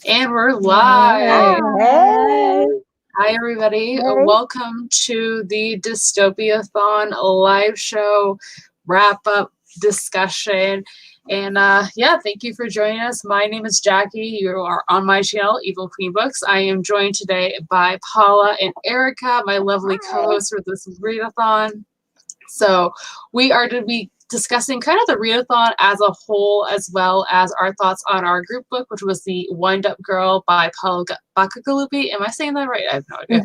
And we're live. Hey. Hi, everybody. Hey. Welcome to the Dystopi-A-Thon live show wrap-up discussion. And thank you for joining us. My name is Jackie. You are on my channel, Evil Queen Books. I am joined today by Paula and Erica, my lovely co-hosts for this Read-a-Thon. So we are to be discussing kind of the Read-a-Thon as a whole, as well as our thoughts on our group book, which was the Windup Girl by Paula Bakagalupi. Am I saying that right? I have no idea.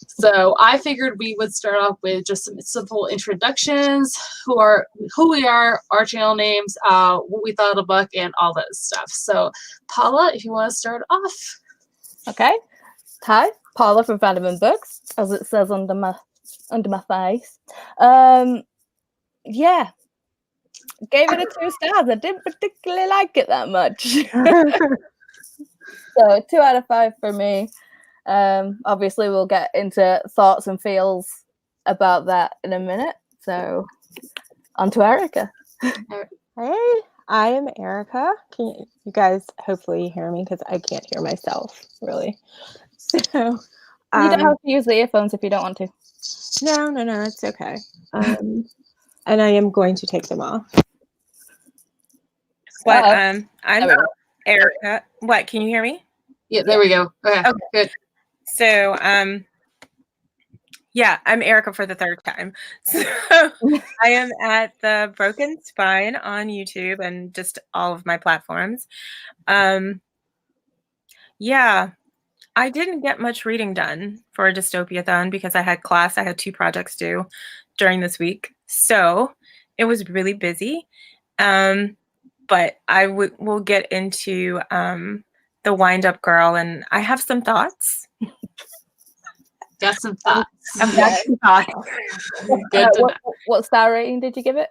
So I figured we would start off with just some simple introductions, who we are, our channel names, what we thought of the book, and all that stuff. So Paula, if you want to start off. Okay. Hi, Paula from Windup Books, as it says under my face. Yeah. Gave it a 2 stars. I didn't particularly like it that much. So 2 out of 5 for me. Obviously we'll get into thoughts and feels about that in a minute. So on to Erica. Hey, I am Erica. Can you guys hopefully hear me because I can't hear myself really. So you don't have to use the earphones if you don't want to. No, it's okay. And I am going to take them off. What? I'm Erica. What? Can you hear me? Yeah, there we go. Okay, good. So, I'm Erica for the 3rd time. So I am at the Broken Spine on YouTube and just all of my platforms. I didn't get much reading done for a Dystopi-A-Thon because I had class. I had 2 projects due during this week. So it was really busy. But we'll get into the Windup Girl, and I have some thoughts. Got some thoughts. I've got some thoughts. Good to know. What star rating did you give it?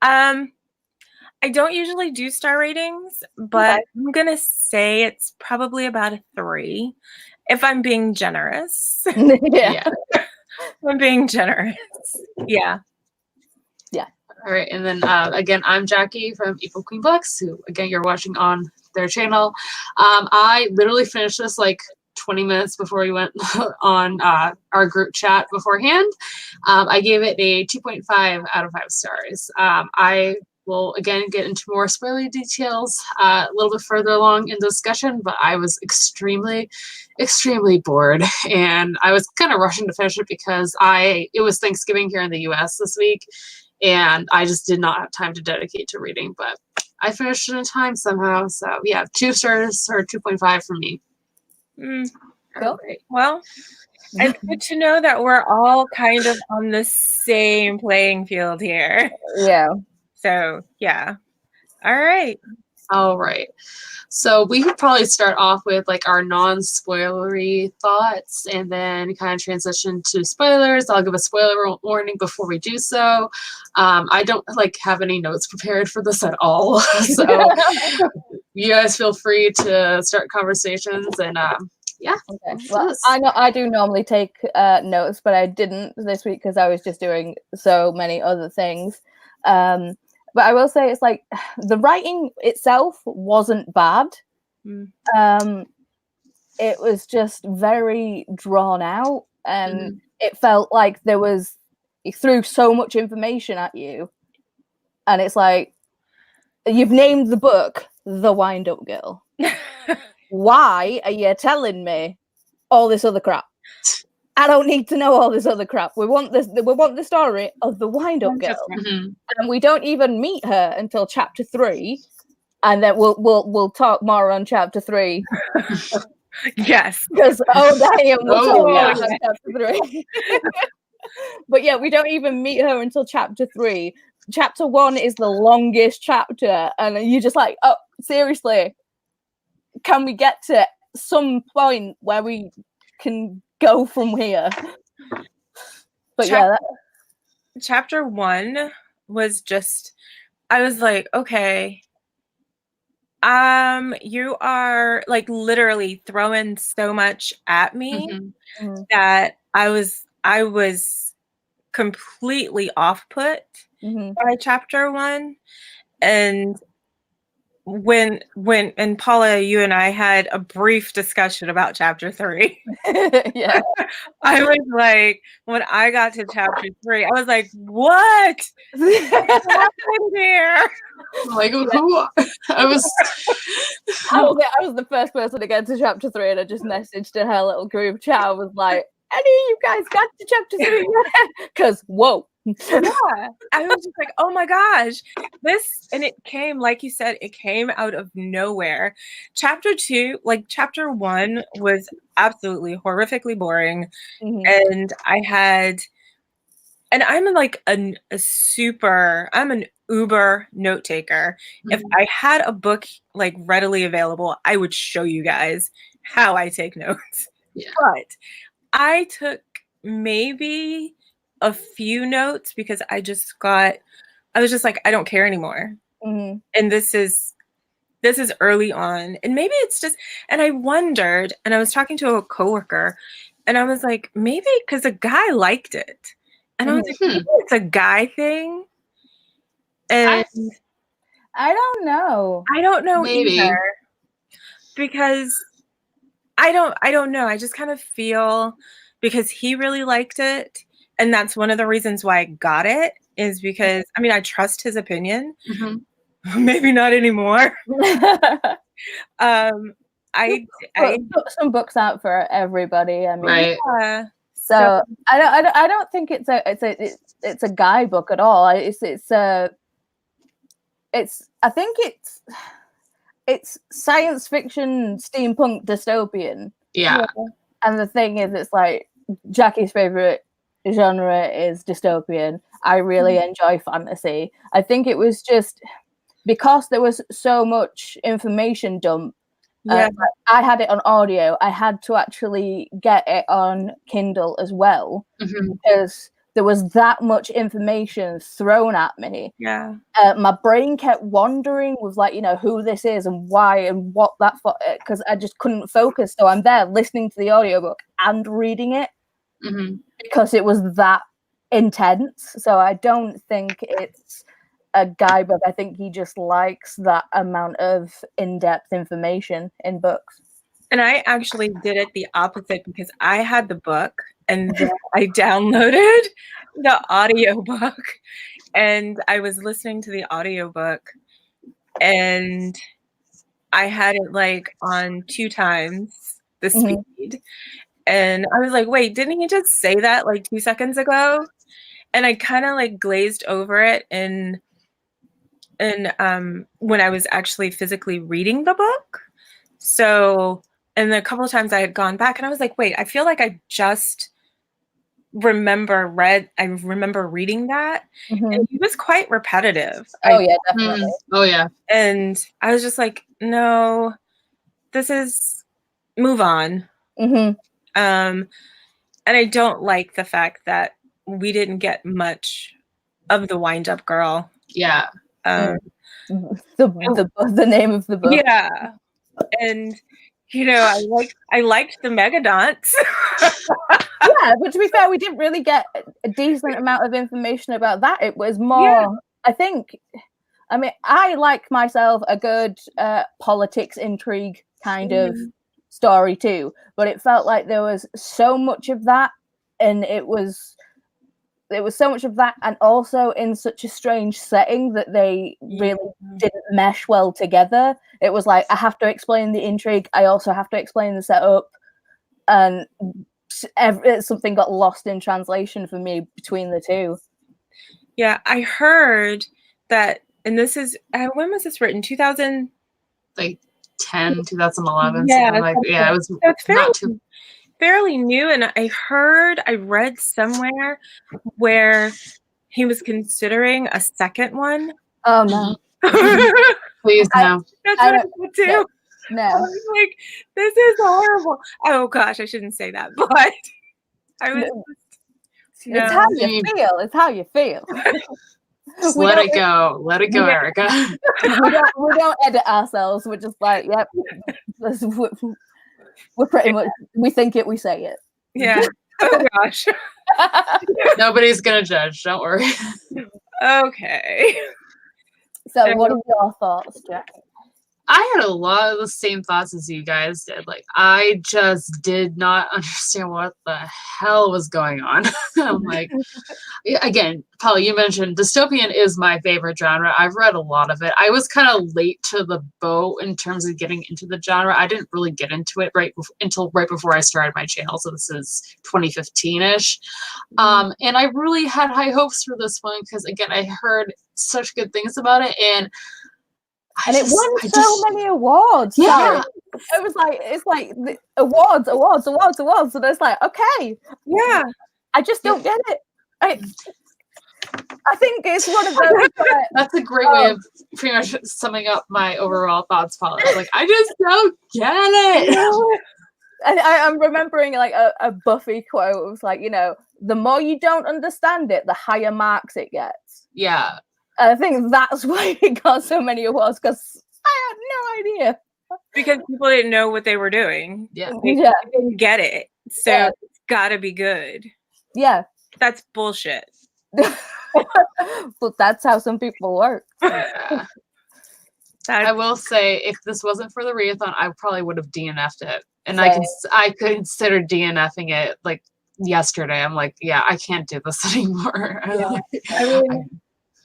I don't usually do star ratings, but I'm gonna say it's probably about a 3, if I'm being generous. Yeah. I'm being generous. Yeah. All right, and then again, I'm Jackie from Evil Queen Books, who again you're watching on their channel. I literally finished this like 20 minutes before we went on our group chat beforehand. I gave it a 2.5 out of 5 stars. I will again get into more spoiler details a little bit further along in the discussion, but I was extremely bored, and I was kind of rushing to finish it because it was Thanksgiving here in the US this week, and I just did not have time to dedicate to reading, but I finished in time somehow. So yeah, 2 stars or 2.5 for me. Cool. Right. Well, it's good to know that we're all kind of on the same playing field here. Yeah. So yeah. All right. So we could probably start off with like our non-spoilery thoughts and then kind of transition to spoilers. I'll give a spoiler warning before we do so. I don't have any notes prepared for this at all. So you guys feel free to start conversations and Okay. Well, I do normally take notes, but I didn't this week because I was just doing so many other things. But I will say it's like the writing itself wasn't bad. It was just very drawn out, and it felt like he threw so much information at you, and it's like, you've named the book The Windup Girl. Why are you telling me all this other crap? I don't need to know all this other crap. We want the story of the Windup Girl, and we don't even meet her until chapter 3, and then we'll talk more on chapter 3. Yes, because we'll talk on chapter 3. But yeah, we don't even meet her until chapter 3. Chapter 1 is the longest chapter, and you're just like, oh, seriously, can we get to some point where we can go from here? But chapter 1 was just, I was like, okay, you are like literally throwing so much at me that I was completely off put by chapter 1, and when and Paula, you and I had a brief discussion about chapter 3. Yeah. I was like, when I got to chapter 3, I was like, what happened here? Like, who? I was. I was the first person to get to chapter 3, and I just messaged in her little group chat. I was like, any of you guys got to chapter 3 yet? Because, whoa. Yeah. I was just like, oh my gosh. And it came, like you said, it came out of nowhere. Chapter 2, like chapter 1 was absolutely horrifically boring. And I'm like I'm an uber note taker. If I had a book like readily available, I would show you guys how I take notes. Yeah. But I took maybe a few notes because I was just like, I don't care anymore. And this is early on. And maybe it's just, and I wondered, and I was talking to a coworker, and I was like, maybe because a guy liked it. And I was like, maybe it's a guy thing. And I don't know. I don't know Maybe. either. Because I don't know. I just kind of feel because he really liked it. And that's one of the reasons why I got it, is because, I mean, I trust his opinion. Maybe not anymore. I put some books out for everybody. I mean, Right. yeah. So I don't think it's a guy book at all. I think it's science fiction, steampunk, dystopian. Yeah. And the thing is, it's like Jackie's favorite genre is dystopian. I really enjoy fantasy. I think it was just because there was so much information dump. I had it on audio. I had to actually get it on Kindle as well because there was that much information thrown at me. Yeah. My brain kept wandering with, like, who this is and why and what that for, because I just couldn't focus. So I'm there listening to the audiobook and reading it because it was that intense. So I don't think it's a guy book. I think he just likes that amount of in-depth information in books. And I actually did it the opposite because I had the book and then I downloaded the audiobook and I was listening to the audiobook and I had it like on 2 times the speed. And I was like, wait, didn't he just say that like 2 seconds ago? And I kind of like glazed over it and when I was actually physically reading the book. So, and a couple of times I had gone back and I was like, wait, I feel like I just remember reading that. And it was quite repetitive. Yeah, definitely. Oh yeah. And I was just like, no, move on. And I don't like the fact that we didn't get much of the Windup Girl. Yeah. The name of the book. Yeah. And I liked the megadonts. Yeah, but to be fair, we didn't really get a decent amount of information about that. It was more, I mean, I like myself a good politics intrigue kind of story too, but it felt like there was so much of that, and it was so much of that, and also in such a strange setting that they really didn't mesh well together. It was like, I have to explain the intrigue, I also have to explain the setup, and something got lost in translation for me between the two. Yeah, I heard that, and this is, when was this written? 2000? Like 2011. Yeah, it was so it's fairly new, and I read somewhere where he was considering a second one. Oh no. Please no. That's what I said too. No. I was like, this is horrible. Oh gosh, I shouldn't say that, but I was It's how you feel. It's how you feel. Just let it go. Let it go, Erica. we don't edit ourselves. We're just like, yep. We're pretty much, we think it, we say it. Yeah. Oh gosh. Nobody's gonna judge. Don't worry. Okay. So what are your thoughts, Jack? I had a lot of the same thoughts as you guys did. Like, I just did not understand what the hell was going on. I'm like, again, Paula, you mentioned dystopian is my favorite genre. I've read a lot of it. I was kind of late to the boat in terms of getting into the genre. I didn't really get into it until right before I started my channel. So this is 2015-ish. And I really had high hopes for this one because, again, I heard such good things about it. And it won so many awards. Yeah. It was like, it's like the awards. And it's like, okay. Yeah. I just don't get it. I think it's one of those. That's a great way of pretty much summing up my overall thoughts, Paula. Like, I just don't get it. And I'm remembering like a Buffy quote. It was like, you know, the more you don't understand it, the higher marks it gets. Yeah. And I think that's why it got so many awards, because I had no idea. Because people didn't know what they were doing. Yeah. They didn't get it. So it's gotta be good. Yeah. That's bullshit. But that's how some people work. Yeah. I will say, if this wasn't for the Read-a-Thon, I probably would have DNF'd it. And I considered DNFing it like yesterday. I'm like, yeah, I can't do this anymore. Yeah.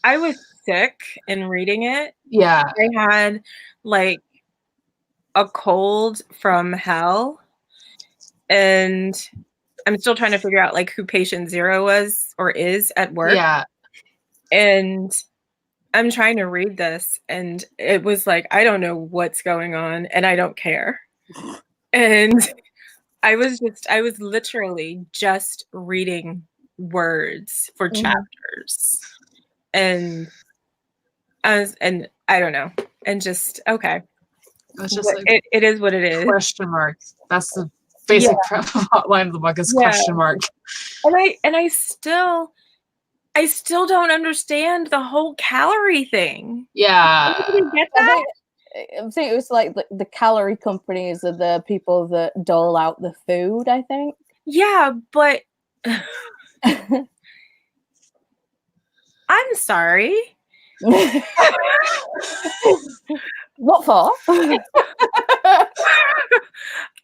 I was sick in reading it. Yeah. I had like a cold from hell. And I'm still trying to figure out like who patient 0 was or is at work. Yeah. And I'm trying to read this and it was like, I don't know what's going on and I don't care. And I was literally just reading words for chapters. And I don't know. And just, okay. It's just like, it is what it is. Question mark. That's the basic line of the book is question mark. And I still don't understand the whole calorie thing. Yeah. You get that? I think it was like the calorie companies are the people that dole out the food, I think. Yeah, but I'm sorry. What for?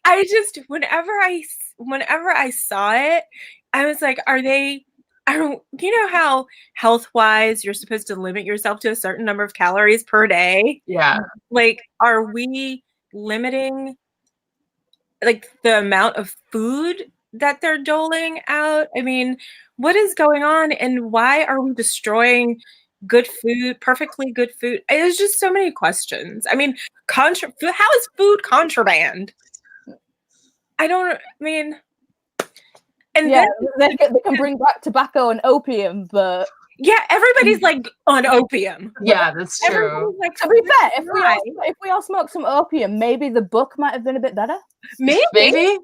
I just whenever I saw it, I was like, you know how health-wise you're supposed to limit yourself to a certain number of calories per day? Yeah. Like, are we limiting like the amount of food that they're doling out? I mean, what is going on and why are we destroying good food, perfectly good food? There's just so many questions. I mean, how is food contraband? And they can bring back tobacco and opium, but yeah, everybody's like on opium. Yeah, that's true. Like, to be fair, if we all smoke some opium, maybe the book might have been a bit better. Maybe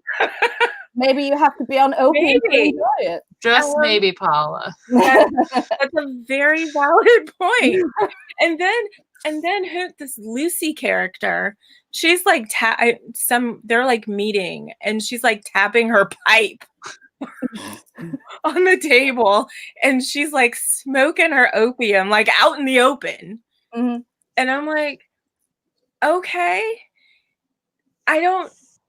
Maybe you have to be on opium to enjoy it. Just maybe, Paula. That's a very valid point. And then this Lucy character, she's like they're like meeting and she's like tapping her pipe on the table and she's like smoking her opium like out in the open. Mm-hmm. And I'm like, okay,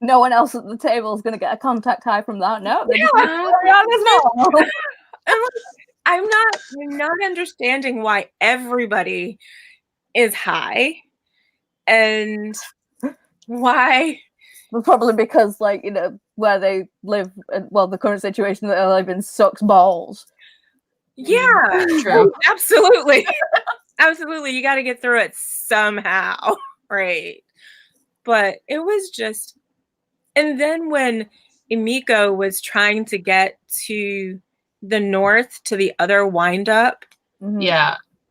no one else at the table is going to get a contact high from that. No, I'm not understanding why everybody is high and why. Well, probably because, like, you know, where they live, the current situation that they live in sucks balls. Yeah, true. Absolutely. Absolutely. You got to get through it somehow. Right. But it was just, and then when Emiko was trying to get to the north to the other wind-up,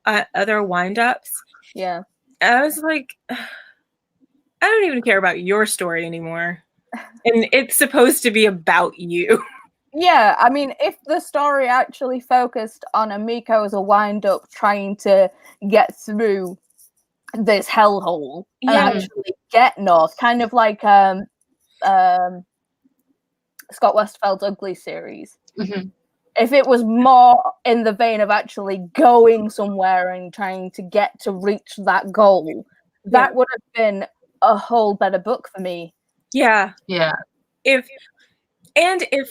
other wind-ups, I was like, I don't even care about your story anymore. And it's supposed to be about you. Yeah, I mean, if the story actually focused on Emiko as a wind-up trying to get through this hellhole and actually get north, kind of like Scott Westfeld's Ugly series. Mm-hmm. If it was more in the vein of actually going somewhere and trying to get to reach that goal, that would have been a whole better book for me. Yeah. Yeah. If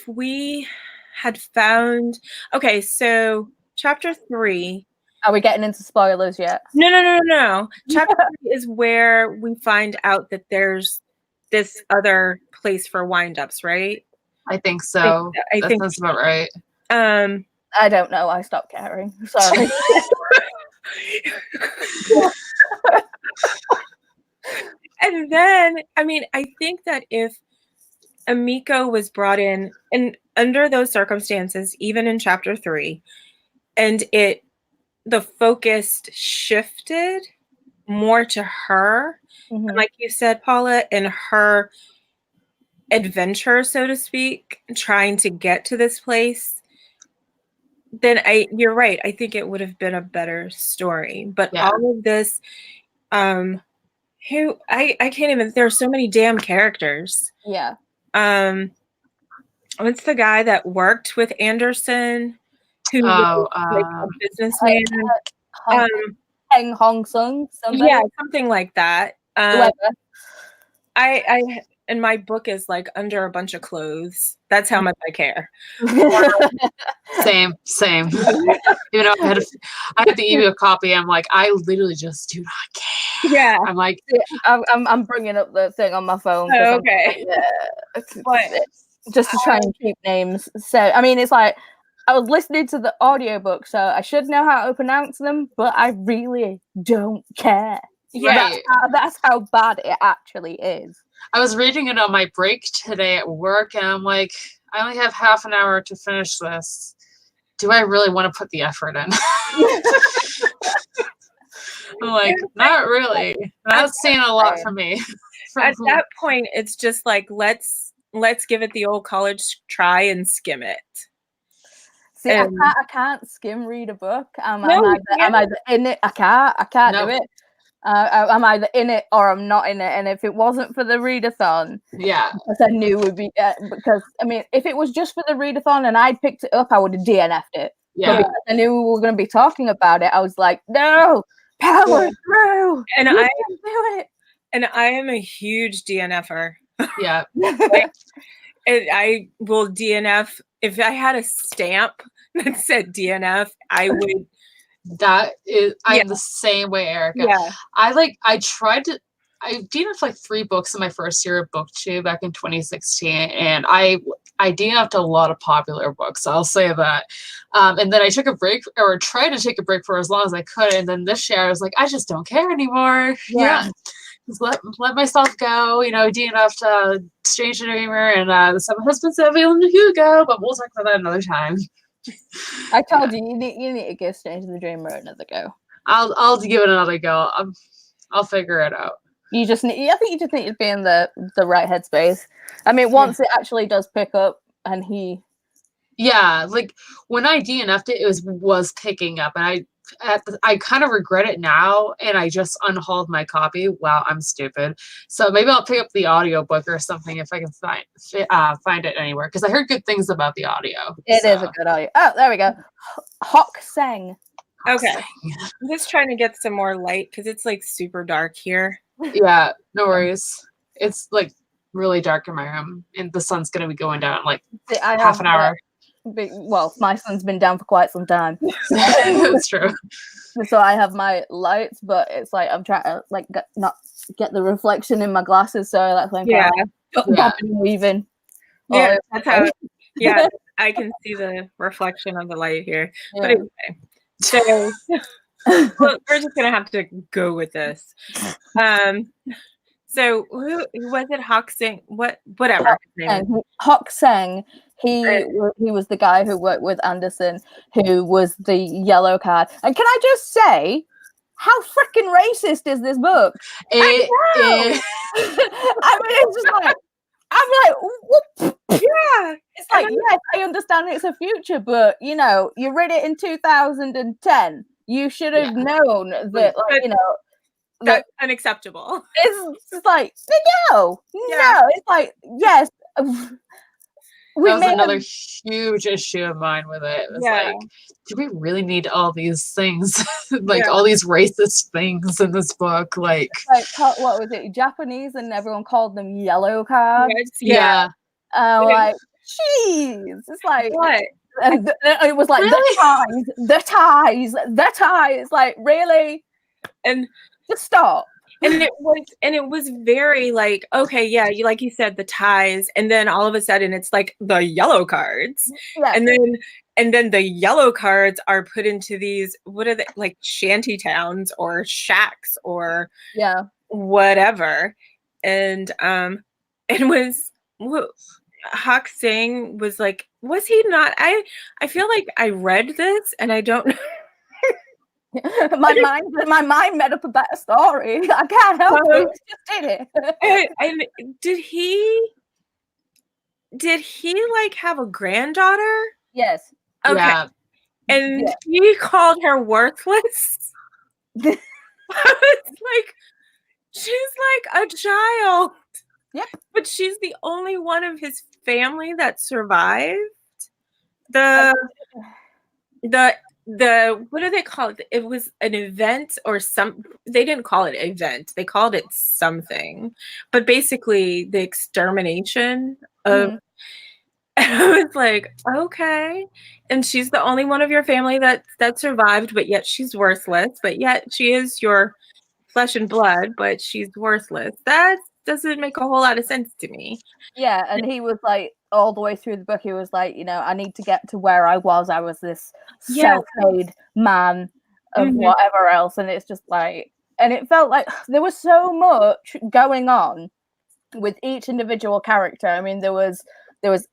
we had found, okay, so chapter 3. Are we getting into spoilers yet? No. Chapter 3 is where we find out that there's this other place for wind-ups, right? I think so. I think that's about right. I don't know. I stopped caring. Sorry. And then, I mean, I think that if Emiko was brought in, and under those circumstances, even in chapter 3, and the focus shifted more to her, Mhm. and like you said, Paula, in her adventure, so to speak, trying to get to this place, then you're right. I think it would have been a better story. But all of this, I can't even. There are so many damn characters. Yeah. What's the guy that worked with Anderson? Who was like a businessman? Heng Hong Sung. Somebody? Yeah, something like that. Whoever. I and my book is like under a bunch of clothes. That's how much I care. Same. Even though I had the ebook copy, I'm like, I literally just do not care. Yeah. I'm like, I'm bringing up the thing on my phone. Oh, okay. Just to try and keep names. So I mean, it's like I was listening to the audiobook, so I should know how to pronounce them, but I really don't care. Yeah, that's how bad it actually is. I was reading it on my break today at work, and I'm like, I only have half an hour to finish this. Do I really want to put the effort in? I'm like, not really. That's saying a lot for me. At that point, it's just like, let's give it the old college try and skim it. See, I can't skim read a book. I'm either in it. I can't do it. I'm either in it or I'm not in it. And if it wasn't for the Read-a-Thon, because I knew it would be, because I mean, if it was just for the Read-a-Thon and I'd picked it up, I would have DNF'd it. Yeah. But because I knew we were going to be talking about it, I was like, no, power through. And I can do it. And I am a huge DNFer. Yeah. I will DNF. If I had a stamp that said DNF, I would. I'm the same way, Erica. Yeah. I DNF'd like 3 books in my first year of BookTube back in 2016, and I DNF'd a lot of popular books. I'll say that. And then I took a break, or tried to take a break for as long as I could. And then this year I was like, I just don't care anymore. Yeah. Just let myself go. DNF'd Strange the Dreamer and The Seven Husbands of Evelyn Hugo, but we'll talk about that another time. I told you need to give Strange the Dreamer another go. I'll give it another go. I'll figure it out. I think you just need to be in the right headspace. I mean, once it actually does pick up, and like when I DNF'd it, it was picking up, and I kind of regret it now, and I just unhauled my copy. Wow, I'm stupid. So maybe I'll pick up the audiobook or something if I can find it anywhere, because I heard good things about the audio. It is a good audio. Oh, there we go. Hawk Sang. Okay. I'm just trying to get some more light because it's like super dark here. Yeah, no worries. It's like really dark in my room, and the sun's gonna be going down in like half an hour. Well, my sun's been down for quite some time. That's true. So I have my lights, but it's like I'm trying to like not get the reflection in my glasses, so that's like bobbing and weaving. Yeah, that's how. Yeah, I can see the reflection of the light here. Yeah. But anyway, so we're just gonna have to go with this. So who was it? Hawk Sang? Whatever. Hawk Sang. He was the guy who worked with Anderson, who was the yellow card. And can I just say, how freaking racist is this book? I mean, it's just like, I'm like, whoop. Yeah. It's like, yes, I understand it's a future, but you read it in 2010. You should have known that, that's unacceptable. It's like, no, it's like, yes. That was another huge issue of mine with it. It was Yeah. like, do we really need all these things? Like all these racist things in this book? Like what was it? Japanese, and everyone called them yellow cards. yeah. Like, jeez, it's like What? and it was like Really? the ties. Like, really? And just stop. And it was very like, okay, yeah, like you said, the ties, and then all of a sudden it's like the yellow cards, and then the yellow cards are put into these, what are they, like shanty towns or shacks or whatever, and was Hawk Sing was like, was he not? I feel like I read this and I don't know. my mind made up a better story. I can't help it. Just did it. Did he like have a granddaughter? Yes. Okay. Yeah. And he called her worthless. I was like, she's like a child. Yep. But she's the only one of his family that survived. The what do they call it? It was an event or they didn't call it event. They called it something. But basically the extermination of I was like, okay. And she's the only one of your family that survived, but yet she's worthless. But yet she is your flesh and blood, but she's worthless. That doesn't make a whole lot of sense to me. Yeah, and he was like, all the way through the book, he was like, I need to get to where I was. I was this self-made man of whatever else. And it's just like, and it felt like there was so much going on with each individual character. I mean, there was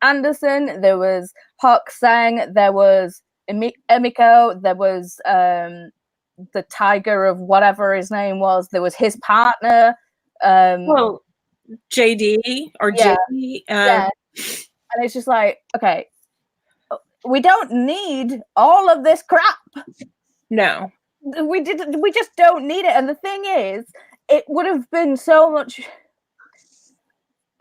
Anderson, there was Hawk Sang, there was Emiko, there was the tiger of whatever his name was, there was his partner. JD or JD. And it's just like, okay, we don't need all of this crap. No. We just don't need it. And the thing is, it would have been so much,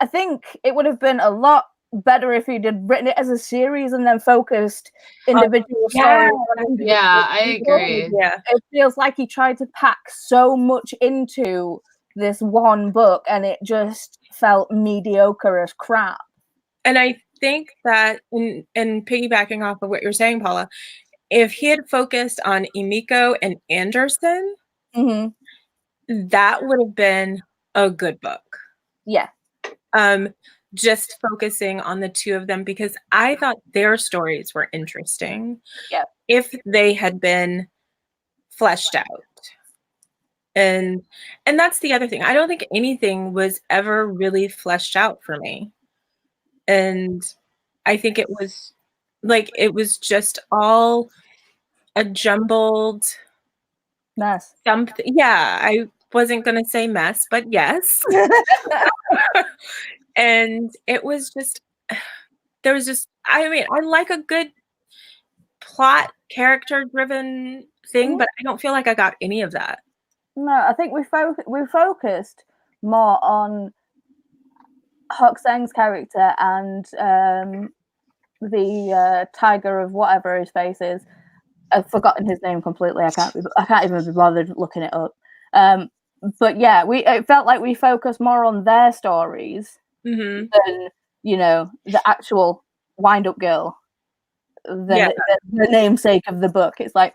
I think it would have been a lot better if he'd had written it as a series and then focused individual stories. Yeah, I agree. Yeah. It feels like he tried to pack so much into this one book and it just felt mediocre as crap. And I think that, and piggybacking off of what you're saying, Paula, if he had focused on Emiko and Anderson, that would have been a good book. Yeah. Just focusing on the two of them, because I thought their stories were interesting. Yeah. If they had been fleshed out. And that's the other thing. I don't think anything was ever really fleshed out for me. And I think it was just all a jumbled mess. Something. Yeah, I wasn't going to say mess, but yes. And it was just, there was just, I mean, I like a good plot, character-driven thing, but I don't feel like I got any of that. No, I think we focused more on Hawk Sang's character and the tiger of whatever his face is. I've forgotten his name completely. I can't even be bothered looking it up. But yeah, it felt like we focused more on their stories than the actual Windup Girl, the namesake of the book. It's like,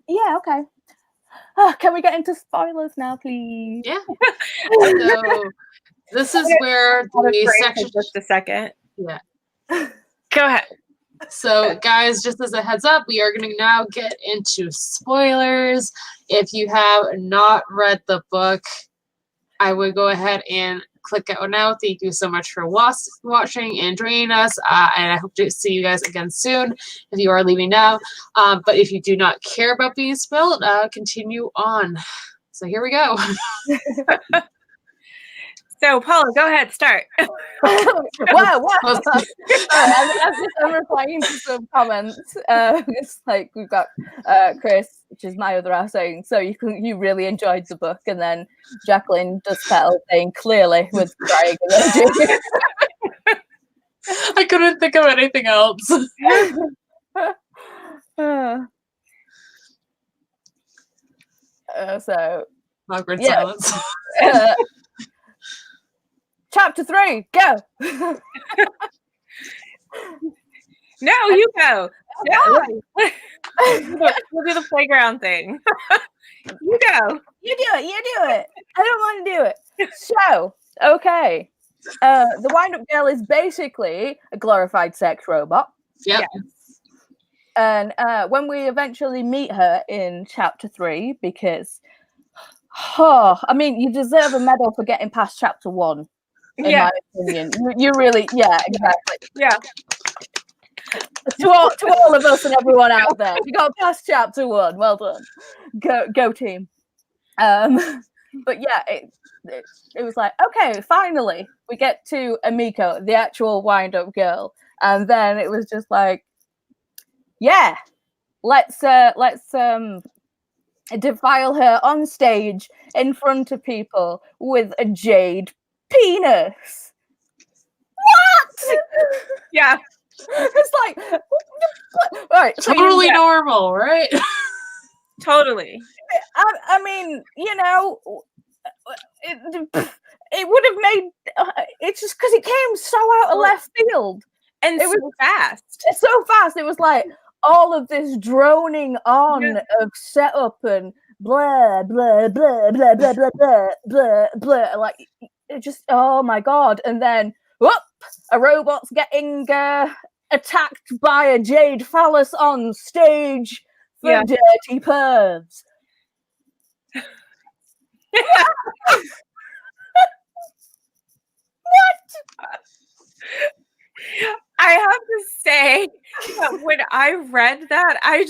yeah, okay. Can we get into spoilers now, please? Yeah. So this is where the section. Just a second. Yeah. Go ahead. So, guys, just as a heads up, we are going to now get into spoilers. If you have not read the book, I would go ahead and click out now. Thank you so much for watching and joining us. And I hope to see you guys again soon if you are leaving now. But if you do not care about being spoiled, continue on. So here we go. So, Paula, go ahead, start. Wow. I'm replying to some comments. It's like we've got Chris, which is my other half saying, so you really enjoyed the book, and then Jacqueline does Petal saying clearly with crying emoji. I couldn't think of anything else. So Awkward yeah. silence. Chapter 3, go. No, you go. No. We'll do the playground thing. You go. You do it. I don't want to do it. So, okay. The Windup Girl is basically a glorified sex robot. Yep. And when we eventually meet her in chapter 3, because, I mean, you deserve a medal for getting past chapter 1, in my opinion. You really, yeah, exactly. Yeah. To all of us and everyone out there, you got past chapter 1. Well done. Go team. But yeah, it was like, okay, finally we get to Emiko, the actual Wind-Up Girl, and then it was just like, yeah, let's defile her on stage in front of people with a jade penis. What? Yeah. It's like, right, Totally normal, right? Totally. I mean, you know, it would have made it's just because it came so out of left field, and it so was fast. It's so fast. It was like all of this droning on of setup and blah blah blah blah blah blah blah blah blah. Like it just, oh my god! And then whoop, a robot's getting attacked by a jade phallus on stage for dirty pervs. What? I have to say that when I read that, I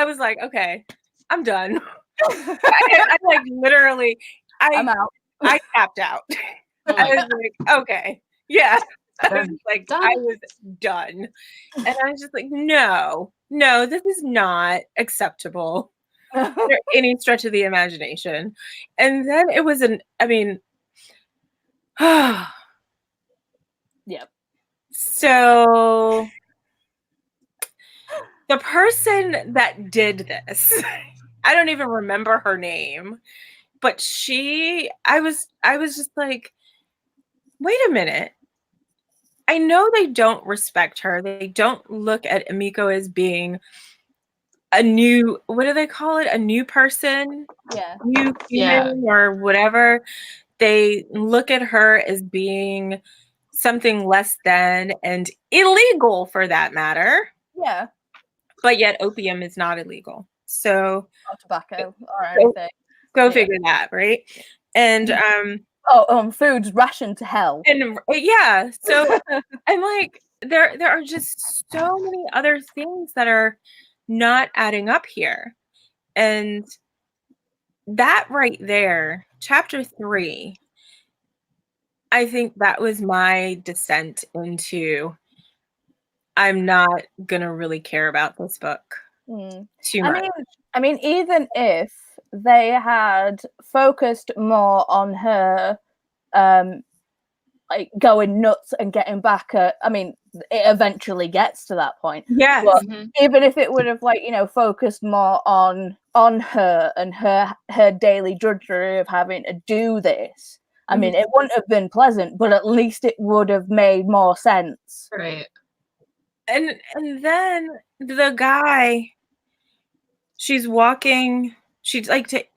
was like, okay, I'm done. I like literally, I'm out. I tapped out. I was like, okay, yeah. I was like, done. I was done. And I was just like, no, this is not acceptable for any stretch of the imagination. And then it was Yep. So the person that did this, I don't even remember her name, but I was just like, wait a minute. I know they don't respect her. They don't look at Emiko as being a new, what do they call it? A new person? Yeah. New human or whatever. They look at her as being something less than and illegal for that matter. Yeah. But yet opium is not illegal. So or tobacco or anything. Go figure that, right? And food's rationed to hell. And yeah, so I'm like, there are just so many other things that are not adding up here. And that right there, chapter 3, I think that was my descent into I'm not gonna really care about this book too much. I mean, even if they had focused more on her like going nuts and getting back at, I mean, it eventually gets to that point. Yeah. But even if it would have, like, you know, focused more on her and her daily drudgery of having to do this, I mean, it wouldn't have been pleasant, but at least it would have made more sense. Right. And then the guy, she's walking, she's like,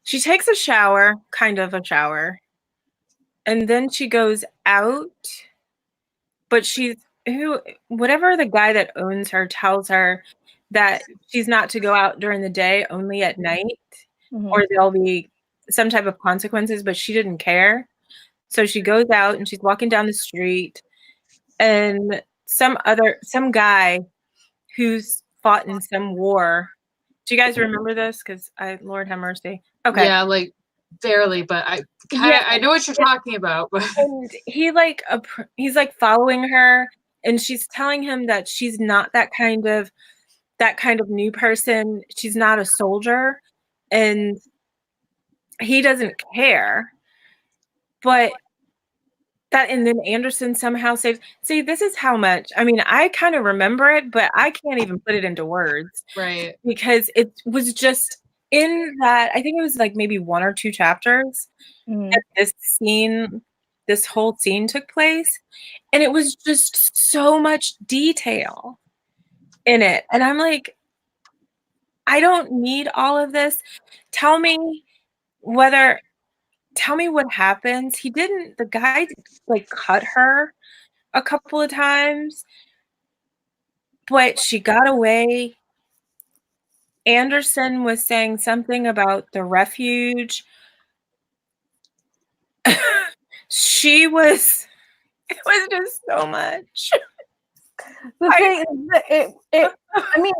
she takes a shower, kind of a shower, and then she goes out, but whatever the guy that owns her tells her that she's not to go out during the day, only at night, or there'll be some type of consequences, but she didn't care. So she goes out and she's walking down the street, and some guy who's fought in some war. Do you guys remember this? Because Lord have mercy. Okay. Yeah, like barely, but I know what you're talking about. But and he's like following her, and she's telling him that she's not that kind of that kind of new person. She's not a soldier, and he doesn't care. But that, and then Anderson somehow saves. See, this is how much. I mean, I kind of remember it, but I can't even put it into words. Right. Because it was just in that, I think it was like maybe 1 or 2 chapters that this whole scene took place. And it was just so much detail in it. And I'm like, I don't need all of this. Tell me what happens. The guy like cut her a couple of times, but she got away. Anderson was saying something about the refuge. It was just so much. The thing is that I mean,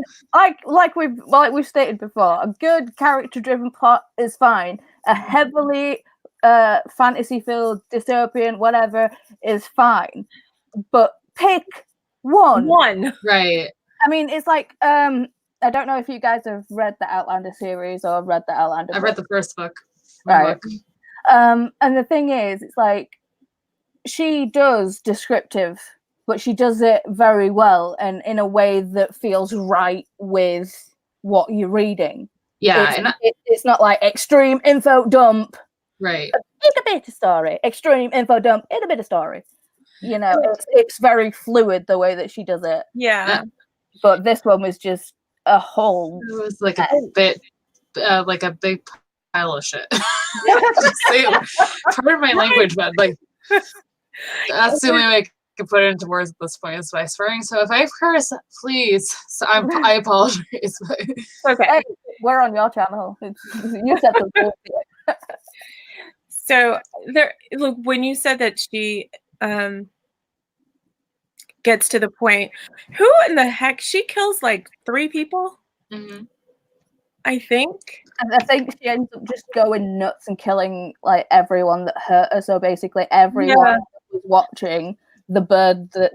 like we've stated before, a good character-driven plot is fine. A heavily fantasy-filled dystopian whatever is fine, but pick one. Right. I mean, it's like I don't know if you guys have read the Outlander series or read the Outlander. I've read the first book. Right. And the thing is, it's like she does descriptive, but she does it very well and in a way that feels right with what you're reading. Yeah. It's not like extreme info dump. Right. It's a bit of story. Extreme info dump. It's a bit of story. You know, it's very fluid the way that she does it. Yeah. But this one was just a whole. It was like a bit, like a big pile of shit. Pardon my language, but like that's the only way I can put it into words at this point is by swearing. So if I curse, please, I apologize. Okay, hey, we're on your channel. You said the bullshit. So look, when you said that she gets to the point, who in the heck, she kills like 3 people? Mm-hmm. I think. And I think she ends up just going nuts and killing like everyone that hurt her. So basically everyone that was watching, the bird that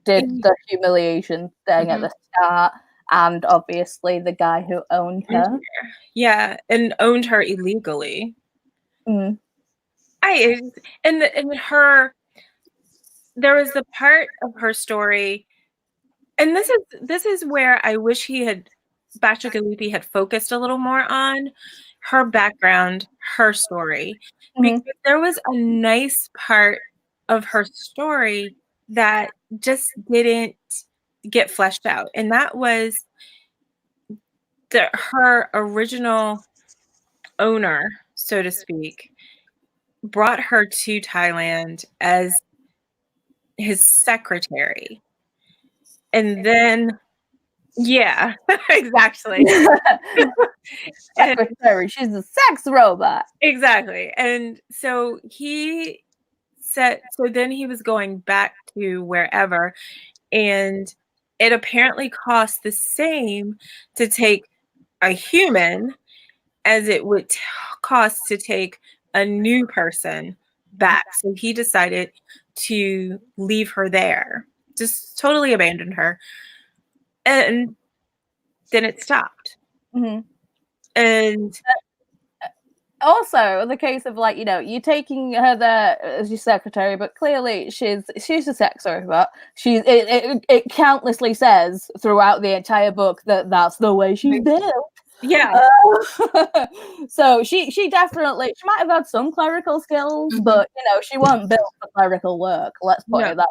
did the humiliation thing at the start, and obviously the guy who owned her. Yeah, and owned her illegally. Mm. There was the part of her story, and this is where I wish Bacigalupi had focused a little more on her background, her story, because there was a nice part of her story that just didn't get fleshed out, and that was her original owner, so to speak, brought her to Thailand as his secretary, and then exactly. Secretary, she's a sex robot. Exactly. And so then he was going back to wherever, and it apparently cost the same to take a human as it would cost to take a new person back. So he decided to leave her there, just totally abandoned her. And then it stopped. And also the case of like, you know, you're taking her there as your secretary, but clearly she's a sex robot. It countlessly says throughout the entire book that that's the way she's built. Yeah. So she definitely, she might have had some clerical skills, but you know, she wasn't built for clerical work. Let's put it that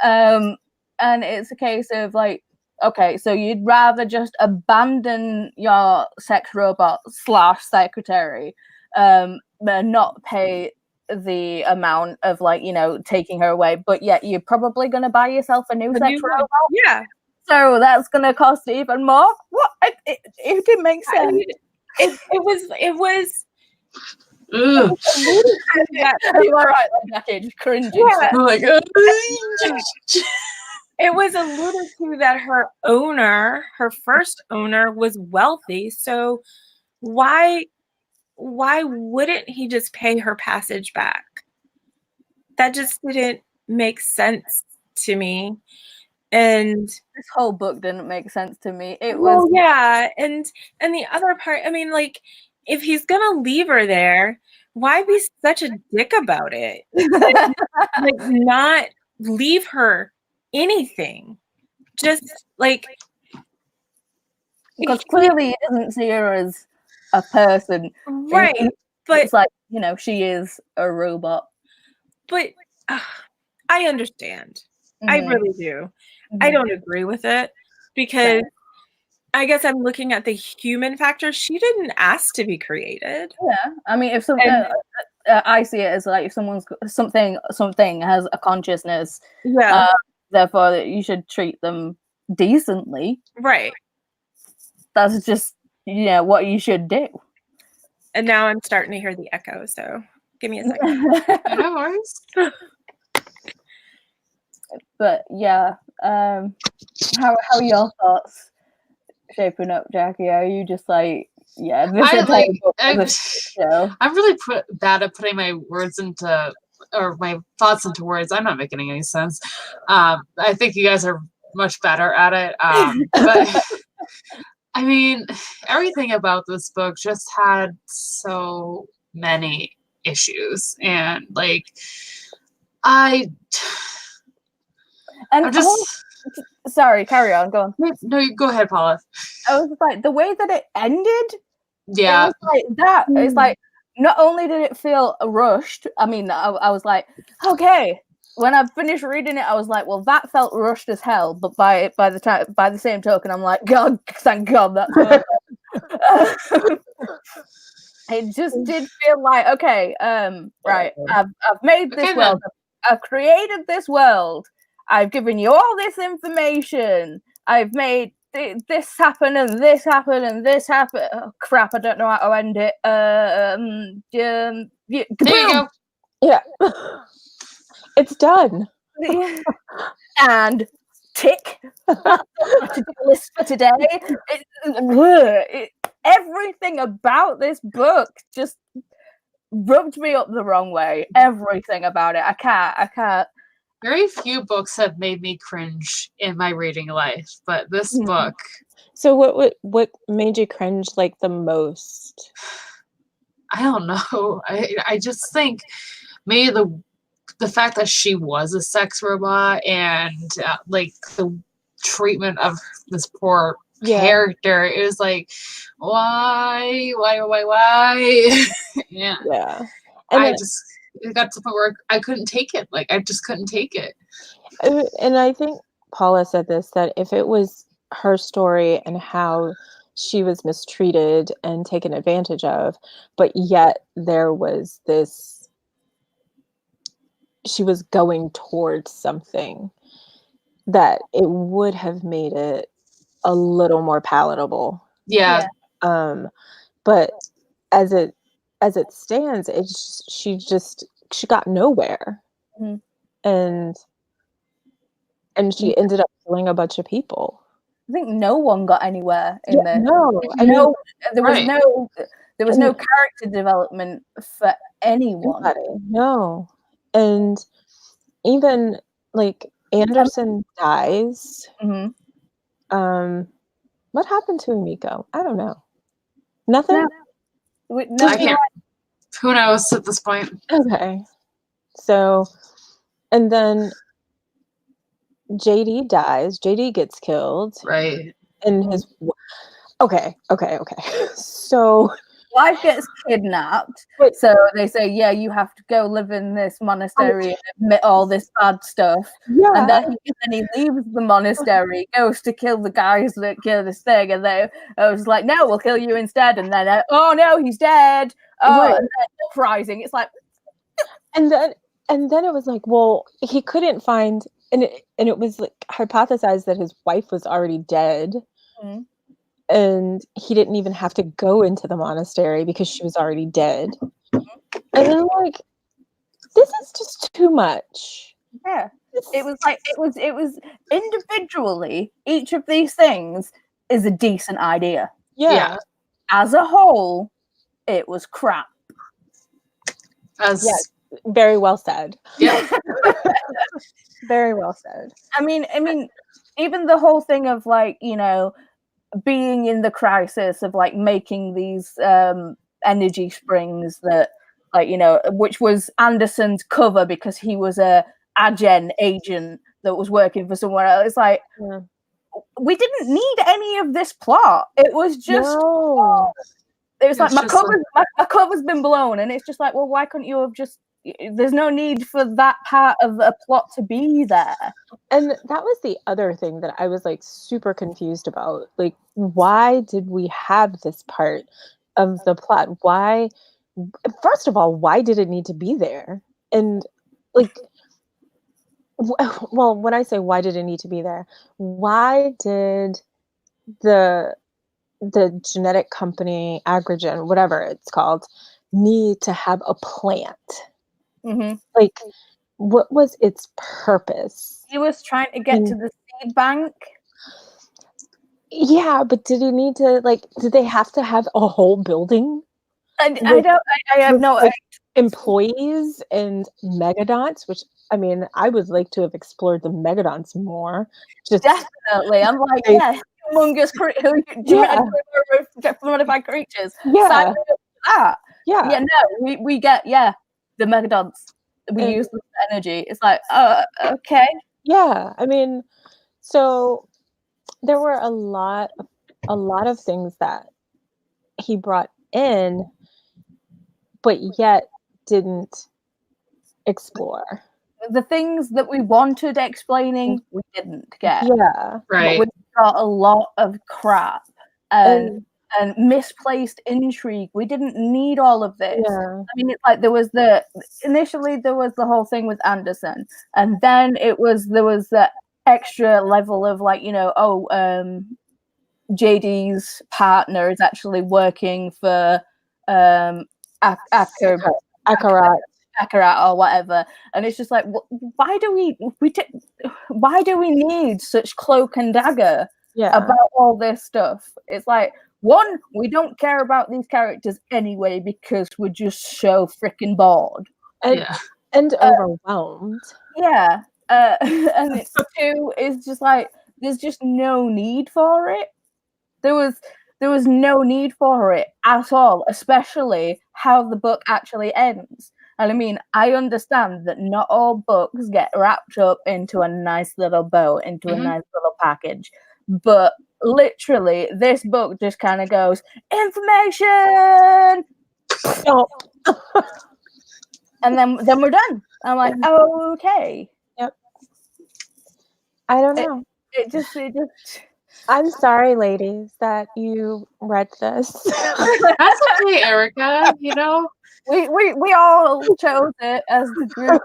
way. And it's a case of like, okay, so you'd rather just abandon your sex robot / secretary, but not pay the amount of like, you know, taking her away, but yet you're probably going to buy yourself a new sex robot. Yeah. So that's going to cost even more. What? It didn't make sense. I mean, it was. You are right, like that, just cringing. Yeah. Oh my God. It was alluded to that her first owner, was wealthy. So why wouldn't he just pay her passage back? That just didn't make sense to me. And This whole book didn't make sense to me. It well, was yeah, and the other part, I mean, like, if he's gonna leave her there, why be such a dick about it? Like, not leave her anything. Just like, because clearly he doesn't see her as a person. right? But It's like, you know, she is a robot. but I understand. I really do. I don't agree with it because I guess I'm looking at the human factor. She didn't ask to be created. Yeah, I mean, if some, I see it as like if something has a consciousness, Yeah. Therefore you should treat them decently. Right. That's just, you know, what you should do. And now I'm starting to hear the echo, so give me a second. No worries. But yeah, how are your thoughts shaping up, Jackie? Are you just like, yeah, this entire book is a show? I'm really bad at putting my words into, or my thoughts into words. I'm not making any sense. I think you guys are much better at it. But I mean, everything about this book just had so many issues, and like, I'm just. Sorry, carry on. Go on. No, you go ahead, Paula. I was like, the way that it ended. Yeah. It was like that. It's like, not only did it feel rushed. I mean, I was like, okay. When I finished reading it, I was like, well, that felt rushed as hell. But by the same token, I'm like, God, thank God that's over. It just did feel like, okay, right. I've made this world. I've created this world. I've given you all this information. I've made this happen and this happen and this happen. Oh, crap, I don't know how to end it. There you go. Yeah. It's done. And tick. To-do list for today. Everything about this book just rubbed me up the wrong way. Everything about it. I can't. Very few books have made me cringe in my reading life, but this book. So what made you cringe like the most? I don't know. I just think maybe the fact that she was a sex robot and like the treatment of this poor character, it was like, why? Yeah. And it got to the point where I couldn't take it. Like, I just couldn't take it. And I think Paula said this, that if it was her story and how she was mistreated and taken advantage of, but yet there was this, she was going towards something, that it would have made it a little more palatable. Yeah. But as it stands, she got nowhere. And she ended up killing a bunch of people. I think no one got anywhere in there. There was no character development for anyone. No. And even like Anderson dies. What happened to Emiko? I don't know. Nothing? I can't. Who knows at this point? Okay. So, and then JD dies. JD gets killed. Right. And his... Okay. So... wife gets kidnapped. So they say, yeah, you have to go live in this monastery and admit all this bad stuff. Yeah. And then he leaves the monastery, goes to kill the guys that kill this thing, and I was like, no, we'll kill you instead. And then, oh no, he's dead. Oh, and then uprising. It's like, and then it was like, well, he couldn't find, and it was like hypothesized that his wife was already dead. And he didn't even have to go into the monastery because she was already dead. And I'm like, this is just too much. Yeah. It was individually, each of these things is a decent idea. Yeah. As a whole, it was crap. Very well said. Yeah. Very well said. I mean, even the whole thing of like, you know, being in the crisis of like making these energy springs that, like, you know, which was Anderson's cover because he was a Agen agent that was working for someone else. It's like, we didn't need any of this plot. It was just, it was like, my cover's been blown, and it's just like, well, why couldn't you have just? There's no need for that part of a plot to be there. And that was the other thing that I was like super confused about. Like, why did we have this part of the plot? Why? First of all, why did it need to be there? And like, well, when I say why did it need to be there, why did the genetic company, Agrogen, whatever it's called, need to have a plant? Like, what was its purpose? He was trying to get to the seed bank. Yeah, but did he need to, like, did they have to have a whole building? I have no like, employees and megadons, which, I mean, I would like to have explored the megadons more. Just definitely. I'm like, yeah, humongous modified creatures. Yeah. Yeah, no, we get, the megadons. We use the energy. It's like, okay. Yeah, I mean, so there were a lot of things that he brought in, but yet didn't explore. The things that we wanted explaining, we didn't get. Yeah, right. But we got a lot of crap and misplaced intrigue. We didn't need all of this. Yeah. I mean, it's like initially there was the whole thing with Anderson, and then there was the extra level of like, you know, JD's partner is actually working for Akarat or whatever, and it's just like, why do we need such cloak and dagger about all this stuff? It's like, one, we don't care about these characters anyway because we're just so freaking bored and overwhelmed. And it's two, is just like, there's just no need for it. There was no need for it at all, especially how the book actually ends. And I mean, I understand that not all books get wrapped up into a nice little bow, into a nice little package. But literally, this book just kind of goes, information! And then we're done. I'm like, okay. Yep. I don't know. It just I'm sorry, ladies, that you read this. That's okay, Erica. You know, we all chose it as the group.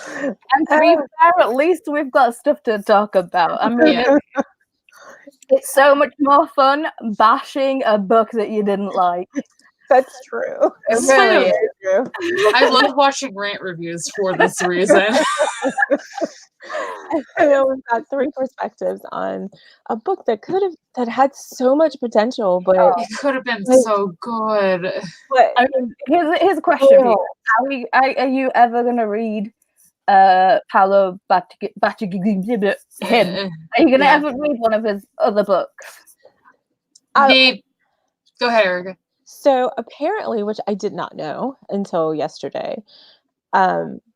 And to be fair, at least we've got stuff to talk about. I mean, it's so much more fun bashing a book that you didn't like. That's true. It really is true. I love watching rant reviews for this reason. I know we've got three perspectives on a book that had so much potential, but it could have been so good. But I mean, here's a question for you: Are you ever gonna read Paolo him? Are you gonna ever read one of his other books? Go ahead, Erica. So apparently, which I did not know until yesterday,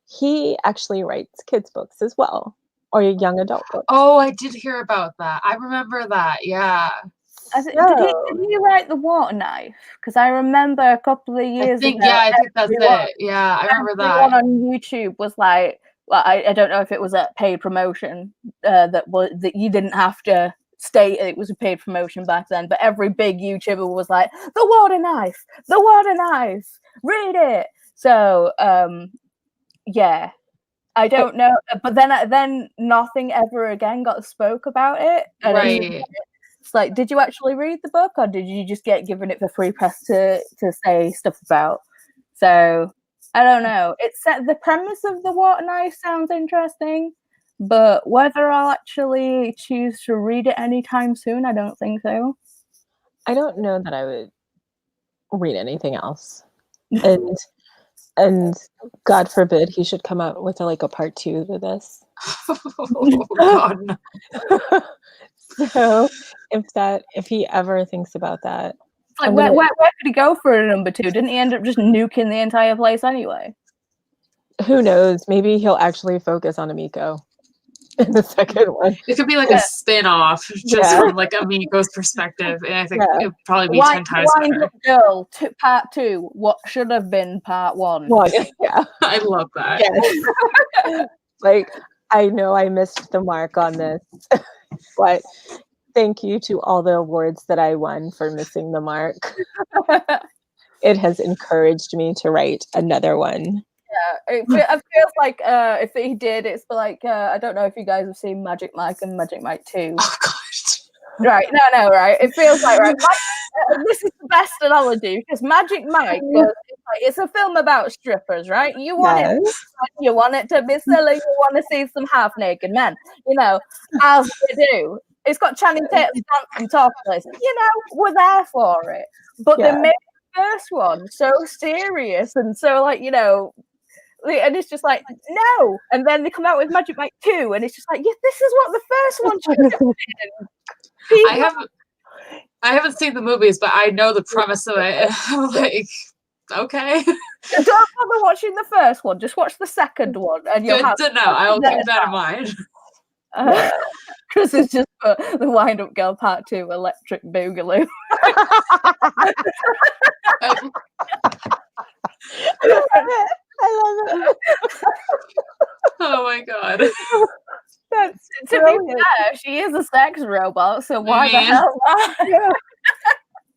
he actually writes kids' books as well, or young adult books. Oh, I did hear about that. I remember that. Yeah. Did he write The Water Knife? Because I remember a couple of years ago. Yeah, I think that's it. Yeah, I remember that. One on YouTube was like, well, I don't know if it was a paid promotion that you didn't have to state it was a paid promotion back then, but every big YouTuber was like, the water knife, read it. So I don't know, but then nothing ever again got spoke about it. And right. It's like, did you actually read the book, or did you just get given it for free press to say stuff about? So I don't know. The premise of the water knife sounds interesting, but whether I'll actually choose to read it anytime soon, I don't think so. I don't know that I would read anything else. And And God forbid he should come out with a part 2 to this. Oh God, no. So if he ever thinks about that, like where could he go for a number 2? Didn't he end up just nuking the entire place anyway? Who knows? Maybe he'll actually focus on Amiko in the second one. It could be like a spin-off just from like Amiko's perspective, and I think it would probably be 10 times better. Windup Girl part 2, what should have been part 1. Yeah. I love that. Yes. Like, I know I missed the mark on this, but thank you to all the awards that I won for missing the mark. It has encouraged me to write another one. Yeah, it feels like if he did, it's like I don't know if you guys have seen Magic Mike and Magic Mike 2. Oh God. Right, no, right. It feels like this is the best analogy because Magic Mike it's a film about strippers, right? You want it to be silly, you want to see some half naked men, as you do. It's got Channing Tatum and topless. We're there for it. But they made the first one so serious and so and it's just like, no. And then they come out with Magic Mike 2, and it's just like, yeah, this is what the first one should have been. I haven't seen the movies, but I know the premise of it. Like, okay. Don't bother watching the first one. Just watch the second one, and you'll Good to know. I'll keep that in mind. Chris is just put the Windup Girl Part 2 Electric Boogaloo. I love it. Oh my God. That's to be fair, she is a sex robot, so why the hell not? Yeah.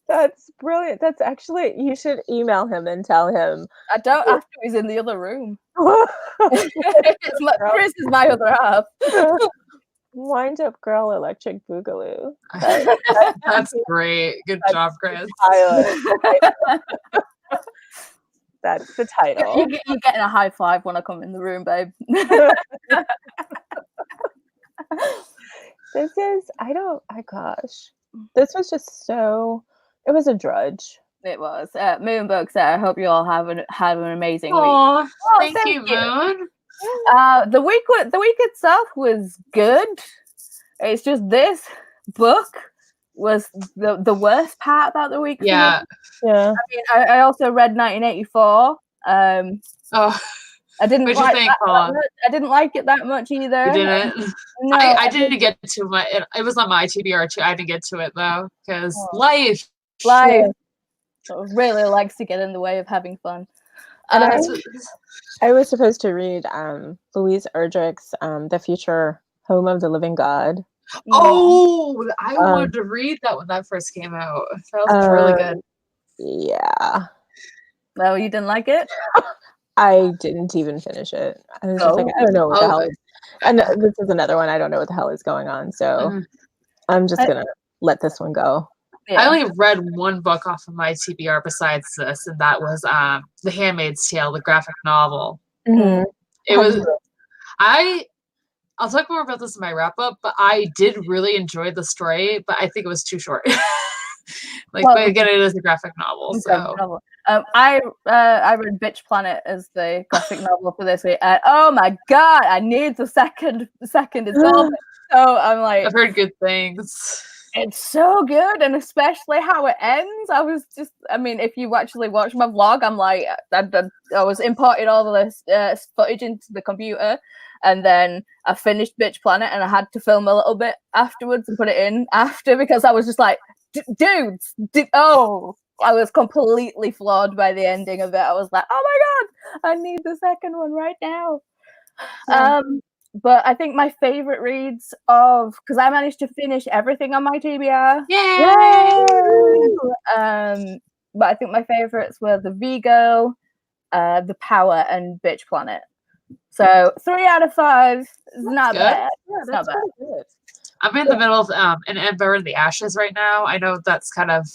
That's brilliant. That's actually, you should email him and tell him. I don't have to, he's in the other room. Chris is my other half. Windup Girl Electric Boogaloo. That's great. Good job, Chris. That's the title. You're getting a high five when I come in the room, babe. This was just so, it was a drudge. It was. Moonbooks, I hope you all have an amazing week. Oh, thank you, Moon. The week itself was good. It's just this book was the worst part about the week. Yeah. Yeah. I mean, I also read 1984. I didn't like that much. I didn't like it that much either. You didn't? No, I didn't get to it was on my TBR too. I didn't get to it though, because life really likes to get in the way of having fun. I was supposed to read Louise Erdrich's The Future Home of the Living God. Oh, I wanted to read that when that first came out. That was really good. Yeah. No, you didn't like it? I didn't even finish it. I was just like, I don't know what the hell is. And this is another one. I don't know what the hell is going on. So I'm just going to let this one go. Yeah. I only read one book off of my TBR besides this, and that was The Handmaid's Tale, the graphic novel. Mm-hmm. It was... I'll talk more about this in my wrap-up, but I did really enjoy the story, but I think it was too short. But again, it is a graphic novel, so... I read Bitch Planet as the graphic novel for this week, and oh my god, I need the second installment. So I'm like, I've heard good things. It's so good, and especially how it ends. If you actually watch my vlog, I'm like, I was importing all of this footage into the computer, and then I finished Bitch Planet, and I had to film a little bit afterwards and put it in after, because I was just like, dudes, I was completely floored by the ending of it. I was like, oh my god, I need the second one right now. Yeah. But I think my favorite reads because I managed to finish everything on my TBR. Yay! But I think my favorites were the V-Girl, the Power, and Bitch Planet. So 3 out of 5 is not bad. Yeah, it's not bad. Good. I'm in the middle of an Ember in the Ashes right now. I know that's kind of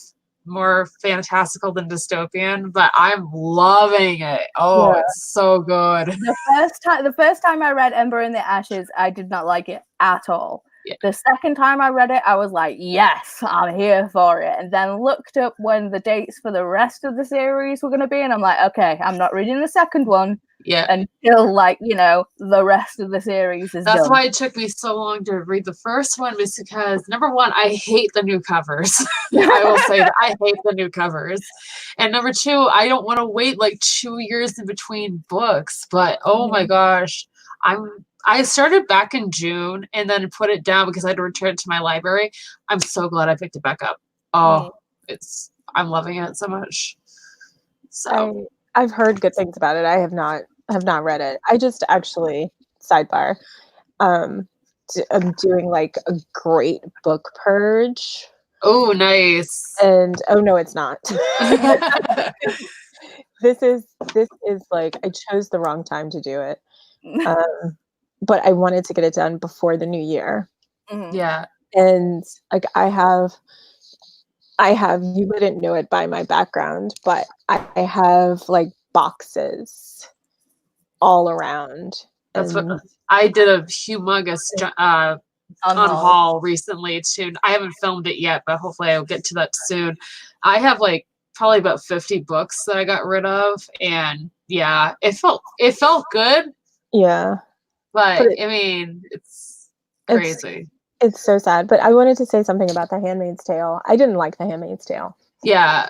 more fantastical than dystopian, but I'm loving it. It's so good. The first time I read Ember in the Ashes, I did not like it at all. The second time I read it, I was like, yes, I'm here for it. And then looked up when the dates for the rest of the series were going to be. And I'm like, okay, I'm not reading the second one until, like, you know, the rest of the series is That's done. why it took me so long to read the first one, was because, number one, I hate the new covers. I will say that I hate the new covers. And number two, I don't want to wait like 2 years in between books. But oh my gosh, I started back in June and then put it down because I had to return it to my library. I'm so glad I picked it back up. Oh, I'm loving it so much. So I've heard good things about it. I have not read it. I just actually, sidebar, I'm doing like a great book purge. Oh, nice. And oh no, it's not. This is like, I chose the wrong time to do it. But I wanted to get it done before the new year. Yeah. And like I have, you wouldn't know it by my background, but I have like boxes all around. That's what I did, a humongous on haul recently too. I haven't filmed it yet, but hopefully I'll get to that soon. I have like probably about 50 books that I got rid of, and yeah, it felt good. Yeah. But I mean, it's crazy. It's so sad. But I wanted to say something about The Handmaid's Tale. I didn't like The Handmaid's Tale. Yeah.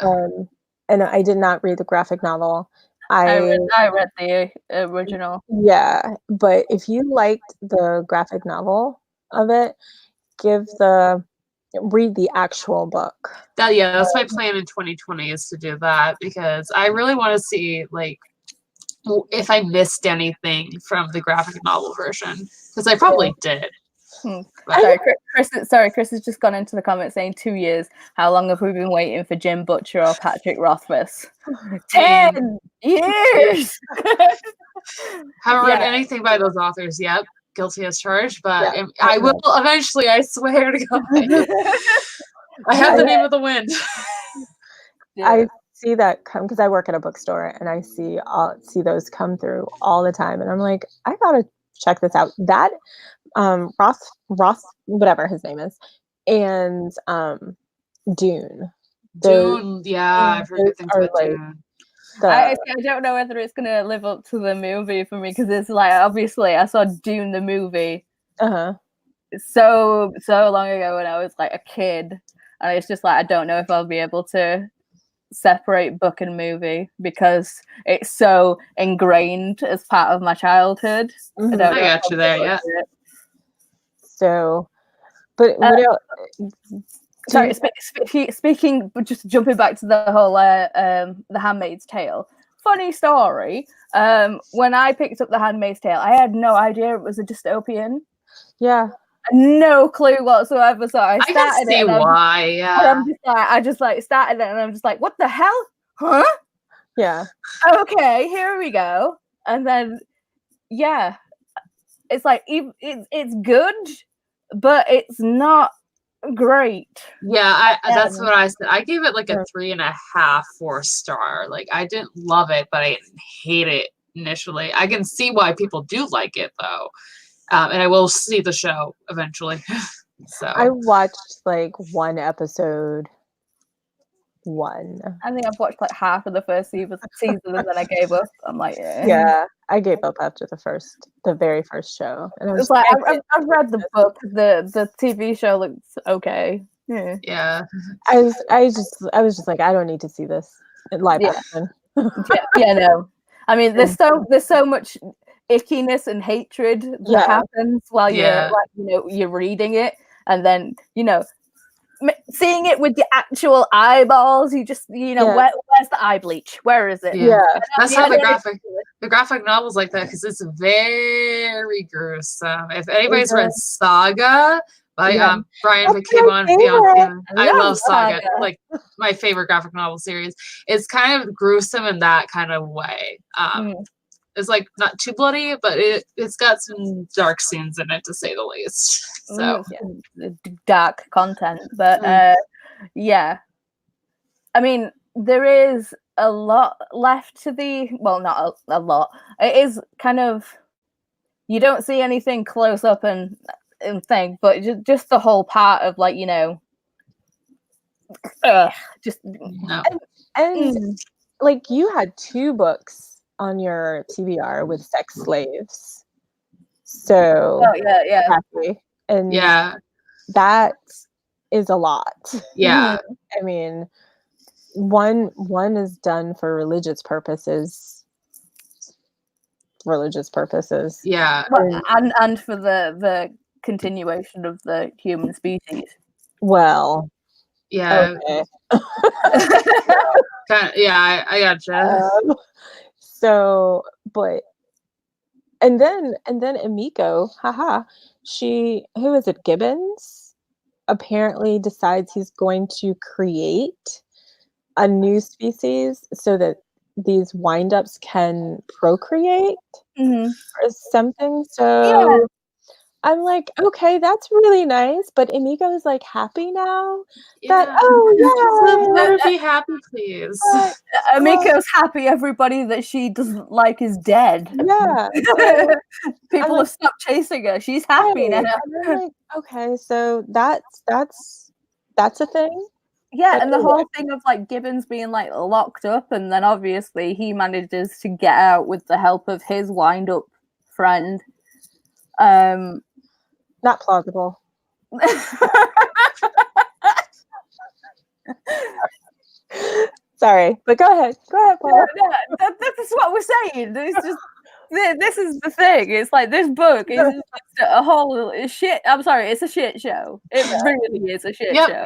And I did not read the graphic novel. I read the original. Yeah, but if you liked the graphic novel of it, read the actual book. That's my plan in 2020, is to do that, because I really want to see like if I missed anything from the graphic novel version, because I probably did. Sorry, Chris has just gone into the comments saying 2 years. How long have we been waiting for Jim Butcher or Patrick Rothfuss? 10 years. Haven't read anything by those authors yet. Guilty as charged, but I will eventually. I swear to God. I have the name of the wind. I see that come because I work at a bookstore, and I see those come through all the time, and I'm like, I gotta check this out. That Ross, whatever his name is, and Dune. I've heard good things about Dune. I don't know whether it's gonna live up to the movie for me, because it's like, obviously I saw Dune the movie so long ago when I was like a kid, and it's just like, I don't know if I'll be able to separate book and movie because it's so ingrained as part of my childhood. I got you there. Yeah. So, but what else? Sorry, speaking, but just jumping back to the whole The Handmaid's Tale. Funny story. When I picked up The Handmaid's Tale, I had no idea it was a dystopian. Yeah. No clue whatsoever. So I started can see why. Yeah. I just started it, and I'm just like, what the hell? Huh? Yeah. Okay, here we go. And then, it's like it's good, but it's not great. Yeah, that's what I said. I gave it like a 3.5, 4-star. Like, I didn't love it, but I didn't hate it initially. I can see why people do like it though, and I will see the show eventually. So I watched like one episode. I think I've watched like half of the first season, and then I gave up. I'm like, yeah, I gave up after the very first show, and I was like, I've read the book. The TV show looks okay. Yeah. I was just like, I don't need to see this in live action. No. I mean, there's so much ickiness and hatred that happens while you're reading it, and then seeing it with the actual eyeballs, you just where's the eye bleach? Where is it? Yeah, that's how the graphic novels like that, because it's very gruesome. If anybody's read Saga by Brian McKibben, I love Saga. Like, my favorite graphic novel series. It's kind of gruesome in that kind of way. It's like not too bloody, but it's got some dark scenes in it, to say the least. So dark content, but I mean, there is a lot left to not a lot. It is kind of, you don't see anything close up and thing, but just the whole part of like, just No. And like you had 2 books on your TBR with sex slaves. So yeah. happy. And Yeah. that is a lot. Yeah. I mean, one is done for religious purposes. Yeah. Well, and for the continuation of the human species. Well, Yeah. okay. Yeah, I gotcha. So, but and then Emiko, haha, who is it, Gibbons, apparently decides he's going to create a new species so that these wind-ups can procreate or something. So I'm like, okay, that's really nice, but Emiko is like happy now. That Let her be happy, please. Amiko's happy. Everybody that she doesn't like is dead. Yeah. People have stopped chasing her. She's happy now. And I'm like, okay, so that's a thing. Yeah, But and the whole thing of like Gibbons being like locked up, and then obviously he manages to get out with the help of his wind-up friend. Not plausible. Sorry, but go ahead, Paula. That's what we're saying. It's just this is the thing. It's like this book is just a whole shit. I'm sorry, it's a shit show. It really is a shit show.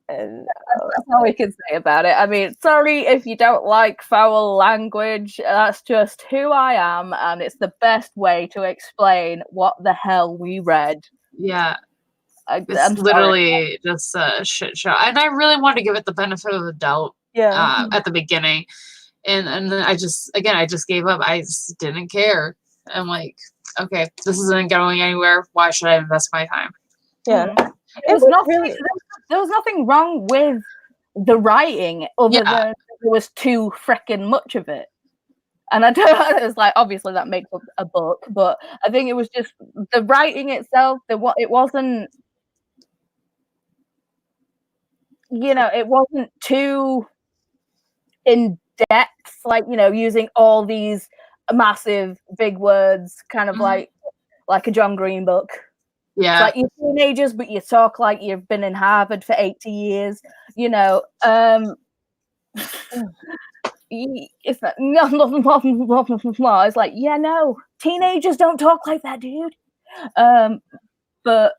And that's all we can say about it. I mean, sorry if you don't like foul language. That's just who I am, and it's the best way to explain what the hell we read. Yeah. It's literally just a shit show. And I really want to give it the benefit of the doubt at the beginning. And then I just gave up. I just didn't care. I'm like, okay, this isn't going anywhere. Why should I invest my time? Yeah. There was nothing wrong with the writing other than there was too freaking much of it. And I don't. It's like obviously that makes up a book, but I think it was just the writing itself. It wasn't, it wasn't too in depth, like using all these massive big words, kind of like a John Green book. Yeah, it's like you're teenagers, but you talk like you've been in Harvard for 80 years. It's like, yeah, no, teenagers don't talk like that, dude. But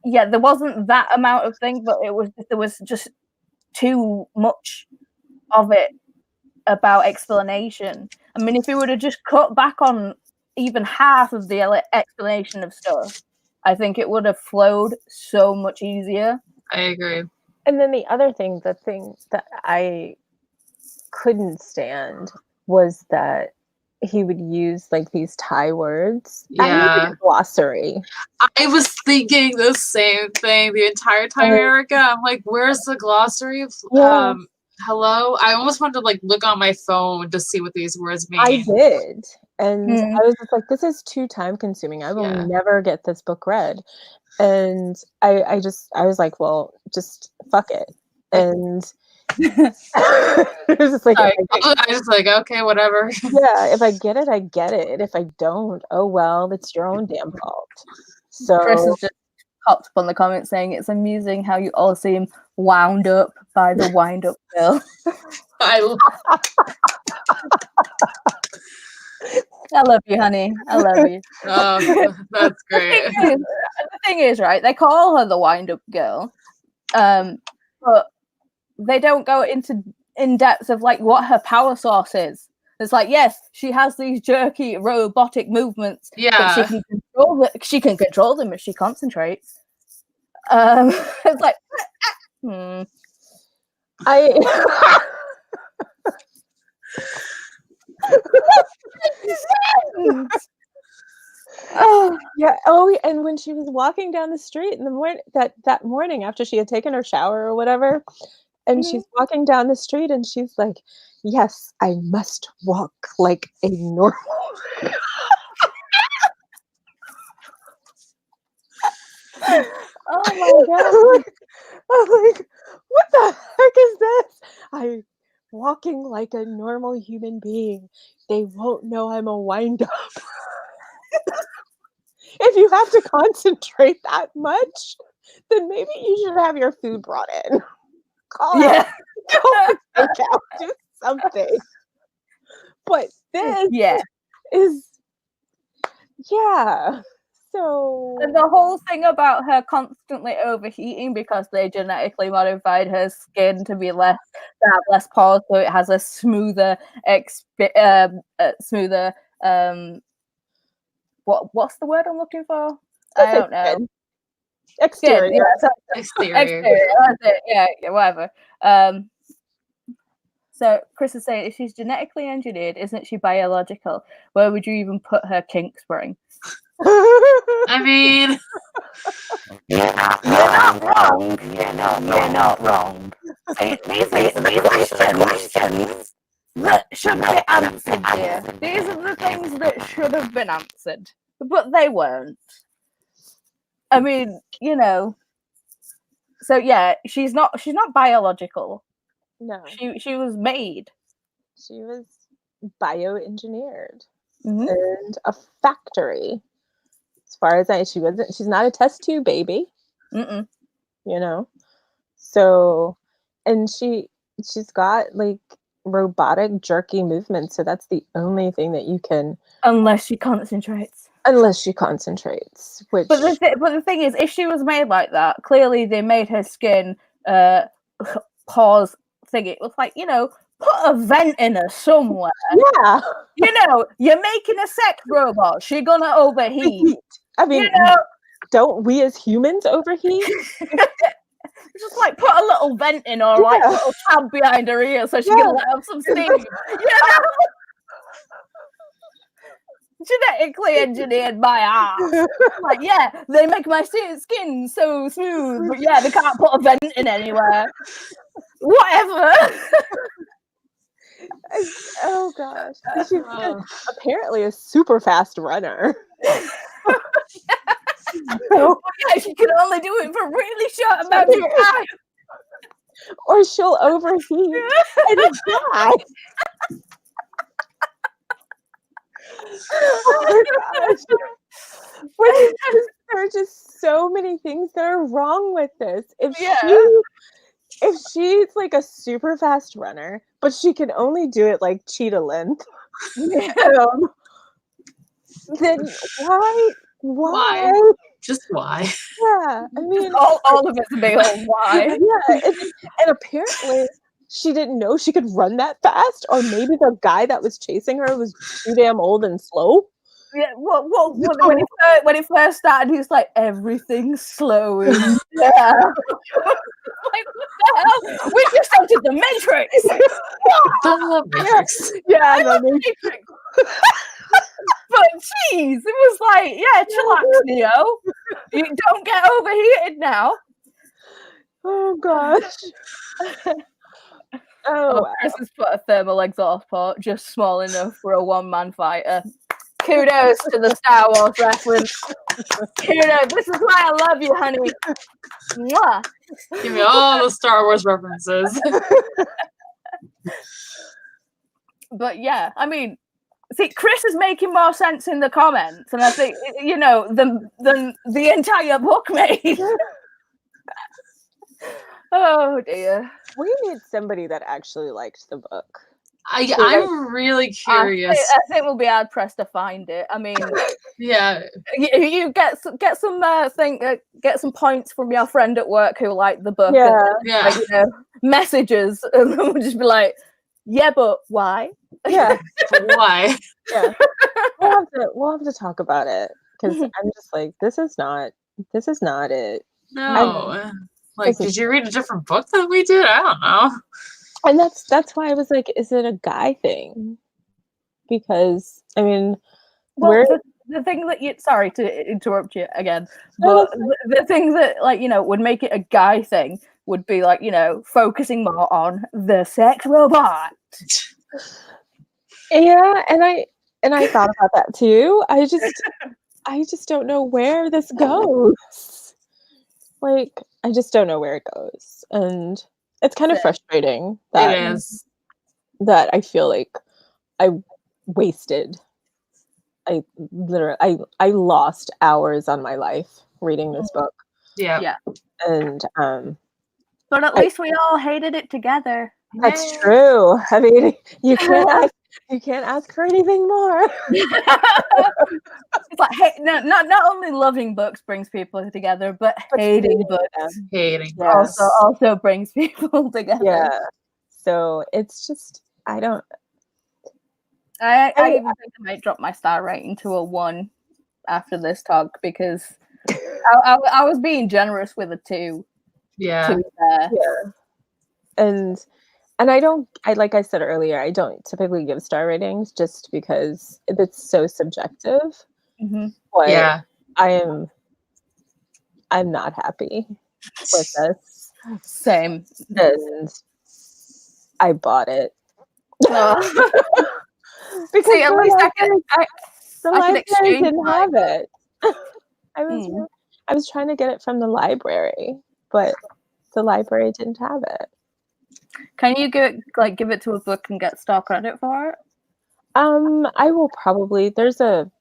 yeah, there wasn't that amount of thing, but there was just too much of it about explanation. I mean, if we would have just cut back on even half of the explanation of stuff, I think it would have flowed so much easier. I agree. And then the other thing, the thing that I couldn't stand was that he would use like these Thai words. Yeah. Glossary. I was thinking the same thing the entire time, Erica. I'm like, where's the glossary? Yeah. Hello? I almost wanted to like look on my phone to see what these words mean. I did. And I was just like, this is too time consuming. I will never get this book read. And I was like, well, just fuck it. And it was just like, I was like, okay, whatever. Yeah, if I get it, I get it. If I don't, oh well, it's your own damn fault. So Chris has just popped up on the comment saying it's amusing how you all seem wound up by the wind-up girl. I love you, honey. I love you. Oh, that's great. The thing is, right, they call her the wind-up girl, but they don't go in depth of like what her power source is. It's like, yes, she has these jerky robotic movements. Yeah, but she can control them if she concentrates. It's like, Oh yeah. Oh, and when she was walking down the street in the morning, that morning after she had taken her shower or whatever, and she's walking down the street and she's like, yes, I must walk like a normal. Oh my god. I'm like, what the heck is this? I'm walking like a normal human being. They won't know I'm a wind-up. If you have to concentrate that much, then maybe you should have your food brought in. Call out. Go for takeout. Do something. But this is, yeah. So And the whole thing about her constantly overheating because they genetically modified her skin to be to have less pores, so it has a smoother what's the word I'm looking for? I don't know. Exterior. Skin, yeah, Exterior. That's it. Yeah, whatever. So Chris is saying, if she's genetically engineered, isn't she biological? Where would you even put her kink spring? I mean, you're not wrong. You're not wrong. These are questions that should be answered, dear. These are the things that should have been answered, but they weren't. I mean, so yeah, she's not biological. No. She was made. She was bioengineered. Mm-hmm. And a factory. As far as she's not a test tube baby. Mm-mm. So, and she's got like robotic jerky movements, so that's the only thing that you can, unless she concentrates. But the thing is, if she was made like that, clearly they made her skin pause thing. It was like, put a vent in her somewhere. Yeah. You're making a sex robot. She's gonna overheat. I mean, don't we as humans overheat? Just like put a little vent in or like a little tab behind her ear so she can let out some steam. Genetically engineered my ass. Like, they make my skin so smooth, but they can't put a vent in anywhere. Whatever. Oh gosh. She's apparently a super fast runner. She can only do it for really short amounts of time. Or she'll overheat and die. Oh my gosh. There are just so many things that are wrong with this. If she's like a super fast runner, but she can only do it like cheetah length, then why? Just why? Yeah, I mean, all of it's a big old why. Yeah, and apparently she didn't know she could run that fast, or maybe the guy that was chasing her was too damn old and slow. Yeah, when he first started, he was like, everything's slow. Like, what the hell? We just entered the Matrix. The Matrix. Yeah, the Matrix. But geez, it was like, chillax, Neo. You don't get overheated now. Oh gosh. Chris has put a thermal exhaust port just small enough for a one-man fighter. Kudos to the Star Wars reference. Kudos. This is why I love you, honey. Mwah. Give me all the Star Wars references. But I mean, see, Chris is making more sense in the comments, and I think than the entire book made. Oh dear. We need somebody that actually liked the book. I'm really curious. I think we'll be hard pressed to find it. I mean, you get some get some points from your friend at work who liked the book. And, messages, and we'll just be like, but why? Yeah, why? Yeah, we'll have to talk about it, because I'm just like, this is not it. No, did you read a different book than we did? I don't know. And that's why I was like, is it a guy thing? Because I mean, the thing that sorry to interrupt you again, but the thing that would make it a guy thing would be focusing more on the sex robot. Yeah, and I thought about that too. I just don't know where this goes. like I just don't know where it goes, and it's kind of frustrating that It is. that I feel like I wasted. I literally I lost hours on my life reading this book, Yeah. and But at least we all hated it together. that's Yay. true. I mean, you can't ask for anything more. It's like, hey, no, not only loving books brings people together, but hating books Hating. also brings people together. Yeah. So it's just I don't. I even think I might drop my star rating to a 1 after this talk because I was being generous with a 2. Yeah. To be fair. Yeah. And I like I said earlier, I don't typically give star ratings just because it's so subjective. Mm-hmm. But Yeah. I'm not happy with this. Same. And I bought it. Because see, at least the I could library exchange didn't have it. I was trying to get it from the library, but the library didn't have it. Can you give it to a book and get star credit for it? I will probably there's a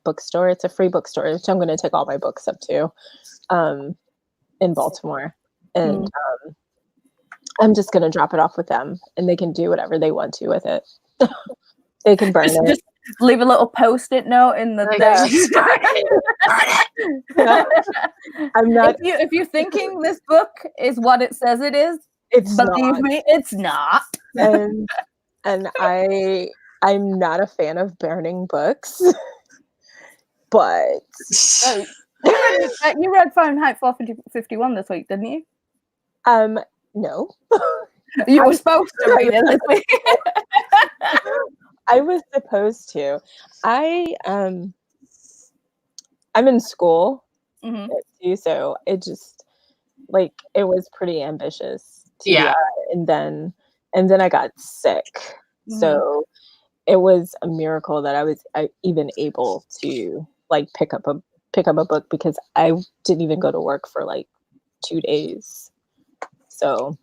bookstore, it's a free bookstore, which I'm going to take all my books up to, in Baltimore, and I'm just going to drop it off with them, and they can do whatever they want to with it. They can burn it. Just leave a little post-it note in the thing. I'm not. If you're thinking this book is what it says it is, believe me, it's not. And I'm not a fan of burning books, but you read Fahrenheit 451 this week, didn't you? No. You were supposed to read it this week. I was supposed to. I'm in school too, so it just it was pretty ambitious to do that. And then I got sick, so it was a miracle that I was even able to pick up a book because I didn't even go to work for 2 days. So,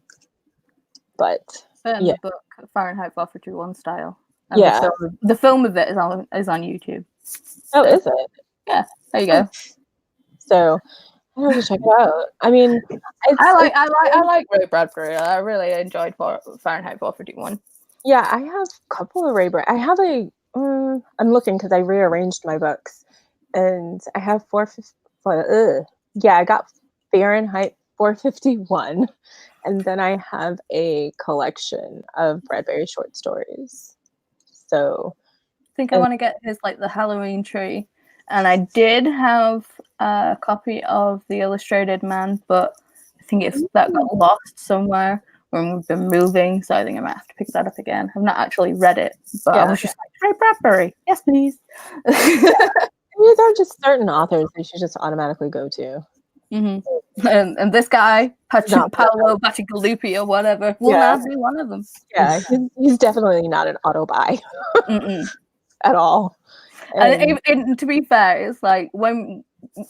but the book Fahrenheit 451 style. And the film of it is on YouTube. Oh, is it? Yeah, there you go. So I have to check it out. I mean, I like Ray Bradbury. I really enjoyed Fahrenheit 451. Yeah, I have a couple of Ray Bradbury. I have I'm looking because I rearranged my books, and I have I got Fahrenheit 451, and then I have a collection of Bradbury short stories. So I think I want to get his the Halloween tree, and I did have a copy of The Illustrated Man, but I think that got lost somewhere when we've been moving, so I think I might have to pick that up again. I've not actually read it, but I was just Ray Bradbury, yes please. There are just certain authors you should just automatically go to. And this guy, Paolo Bacigalupi or whatever, will not be one of them. Yeah, he's definitely not an auto buy at all. And to be fair, it's when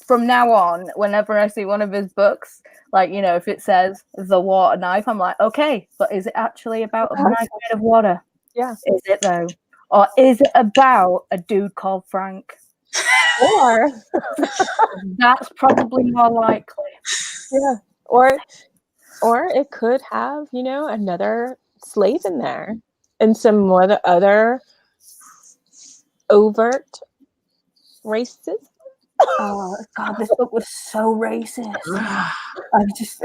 from now on, whenever I see one of his books, if it says The Water Knife, I'm like, okay, but is it actually about a knife made of water? Yeah. Is it though? Or is it about a dude called Frank? Or that's probably more likely. Yeah. Or it could have, another slave in there and some more the other overt racism. Oh God, this book was so racist. When it's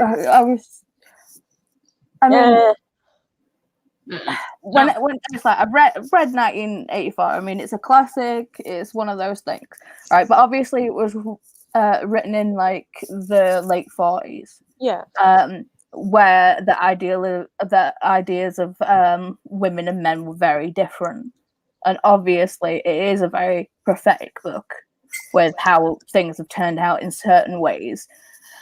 I've read 1984. I mean, it's a classic. It's one of those things, right? But obviously, it was written in the late 40s. Yeah. Where the ideas of women and men were very different, and obviously, it is a very prophetic book with how things have turned out in certain ways.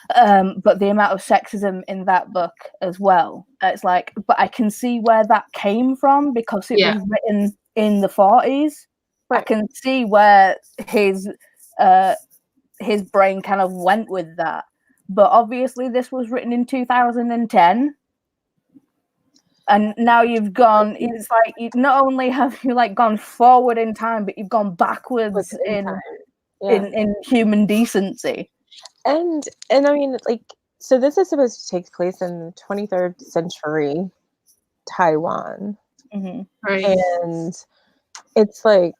But the amount of sexism in that book as well, it's but I can see where that came from because it was written in the 40s. Right. I can see where his brain kind of went with that. but obviously this was written in 2010. And now you've gone, it's like, not only have you like gone forward in time, but you've gone backwards in human decency. And I mean, like, so this is supposed to take place in the 23rd century Taiwan. Right. And it's like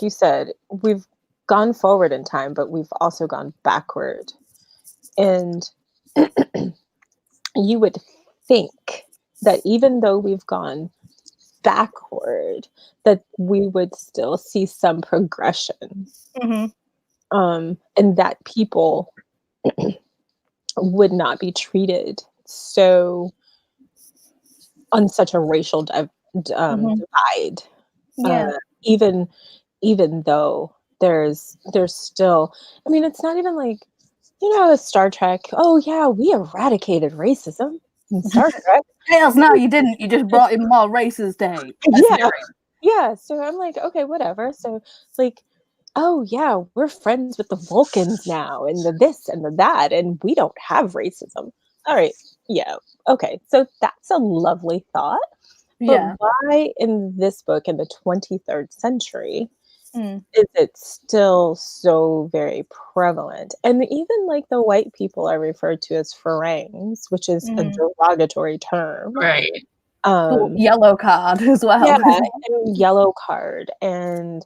you said, we've gone forward in time, but we've also gone backward. And you would think that even though we've gone backward, that we would still see some progression. And that people would not be treated so on such a racial divide. Even though there's still, I mean, it's not even like, Star Trek, oh yeah, we eradicated racism in Star Trek. Yes, no, you didn't. You just brought in more races, Dave. Yeah. So I'm like, okay, whatever. So it's like, oh yeah, we're friends with the Vulcans now, and the this and the that, and we don't have racism. All right, yeah, okay. So that's a lovely thought. But why in this book in the 23rd century is it still so very prevalent? And even like the white people are referred to as farangs, which is a derogatory term. Right. Yellow card as well. Yeah, and yellow card. And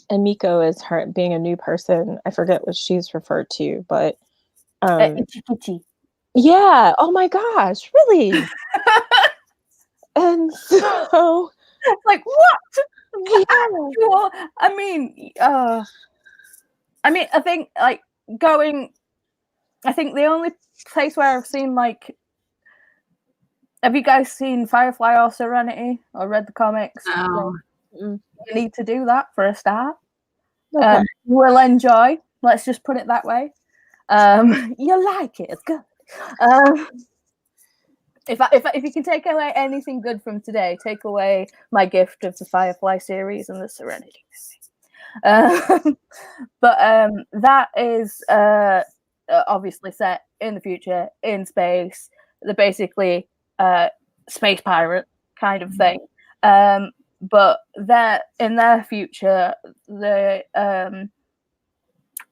Miko is her being a new person. I forget what she's referred to, but yeah. Oh my gosh, really? And so, like, what? Well, I mean, I think like I think the only place where I've seen like, have you guys seen Firefly or Serenity or read the comics? No. You need to do that for a start. okay. You will enjoy. Let's just put it that way. You'll like it. It's good. If you can take away anything good from today, take away my gift of the Firefly series and the Serenity movie. But that is obviously set in the future, in space. They're basically space pirate kind of thing. But in their future, the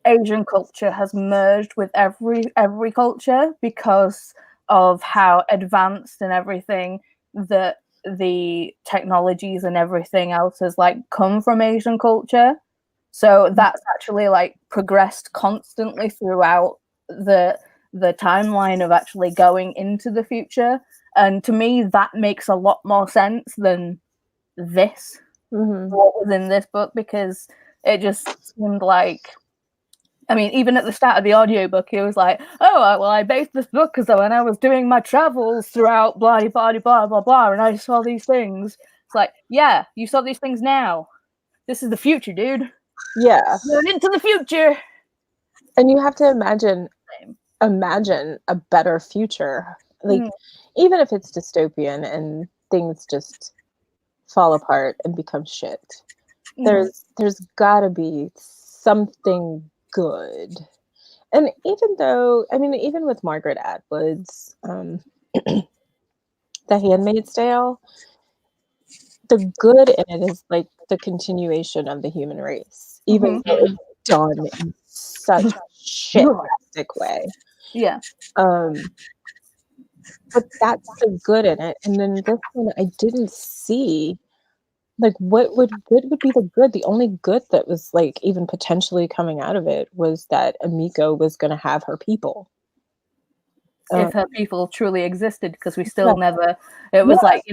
Asian culture has merged with every culture because of how advanced and everything that the technologies and everything else has like come from Asian culture. So that's actually like progressed constantly throughout the timeline of actually going into the future. And to me, that makes a lot more sense than this, what was in this book, because it just seemed like, I mean, even at the start of the audiobook, it was like, oh, well, I based this book because when I was doing my travels throughout blah, blah, blah, blah, blah, and I saw these things. It's like, yeah, you saw these things now. This is the future, dude. Yeah. Going into the future. And you have to imagine a better future. Like, even if it's dystopian and things just fall apart and become shit, there's gotta be something good. And even though, I mean, even with Margaret Atwood's The Handmaid's Tale, the good in it is like the continuation of the human race, even though it's done in such a shit-tastic way. Yeah. But that's the good in it. And then this one, I didn't see like what would be the good. The only good that was like even potentially coming out of it was that Amiko was going to have her people. If her people truly existed, because we still never, it was like,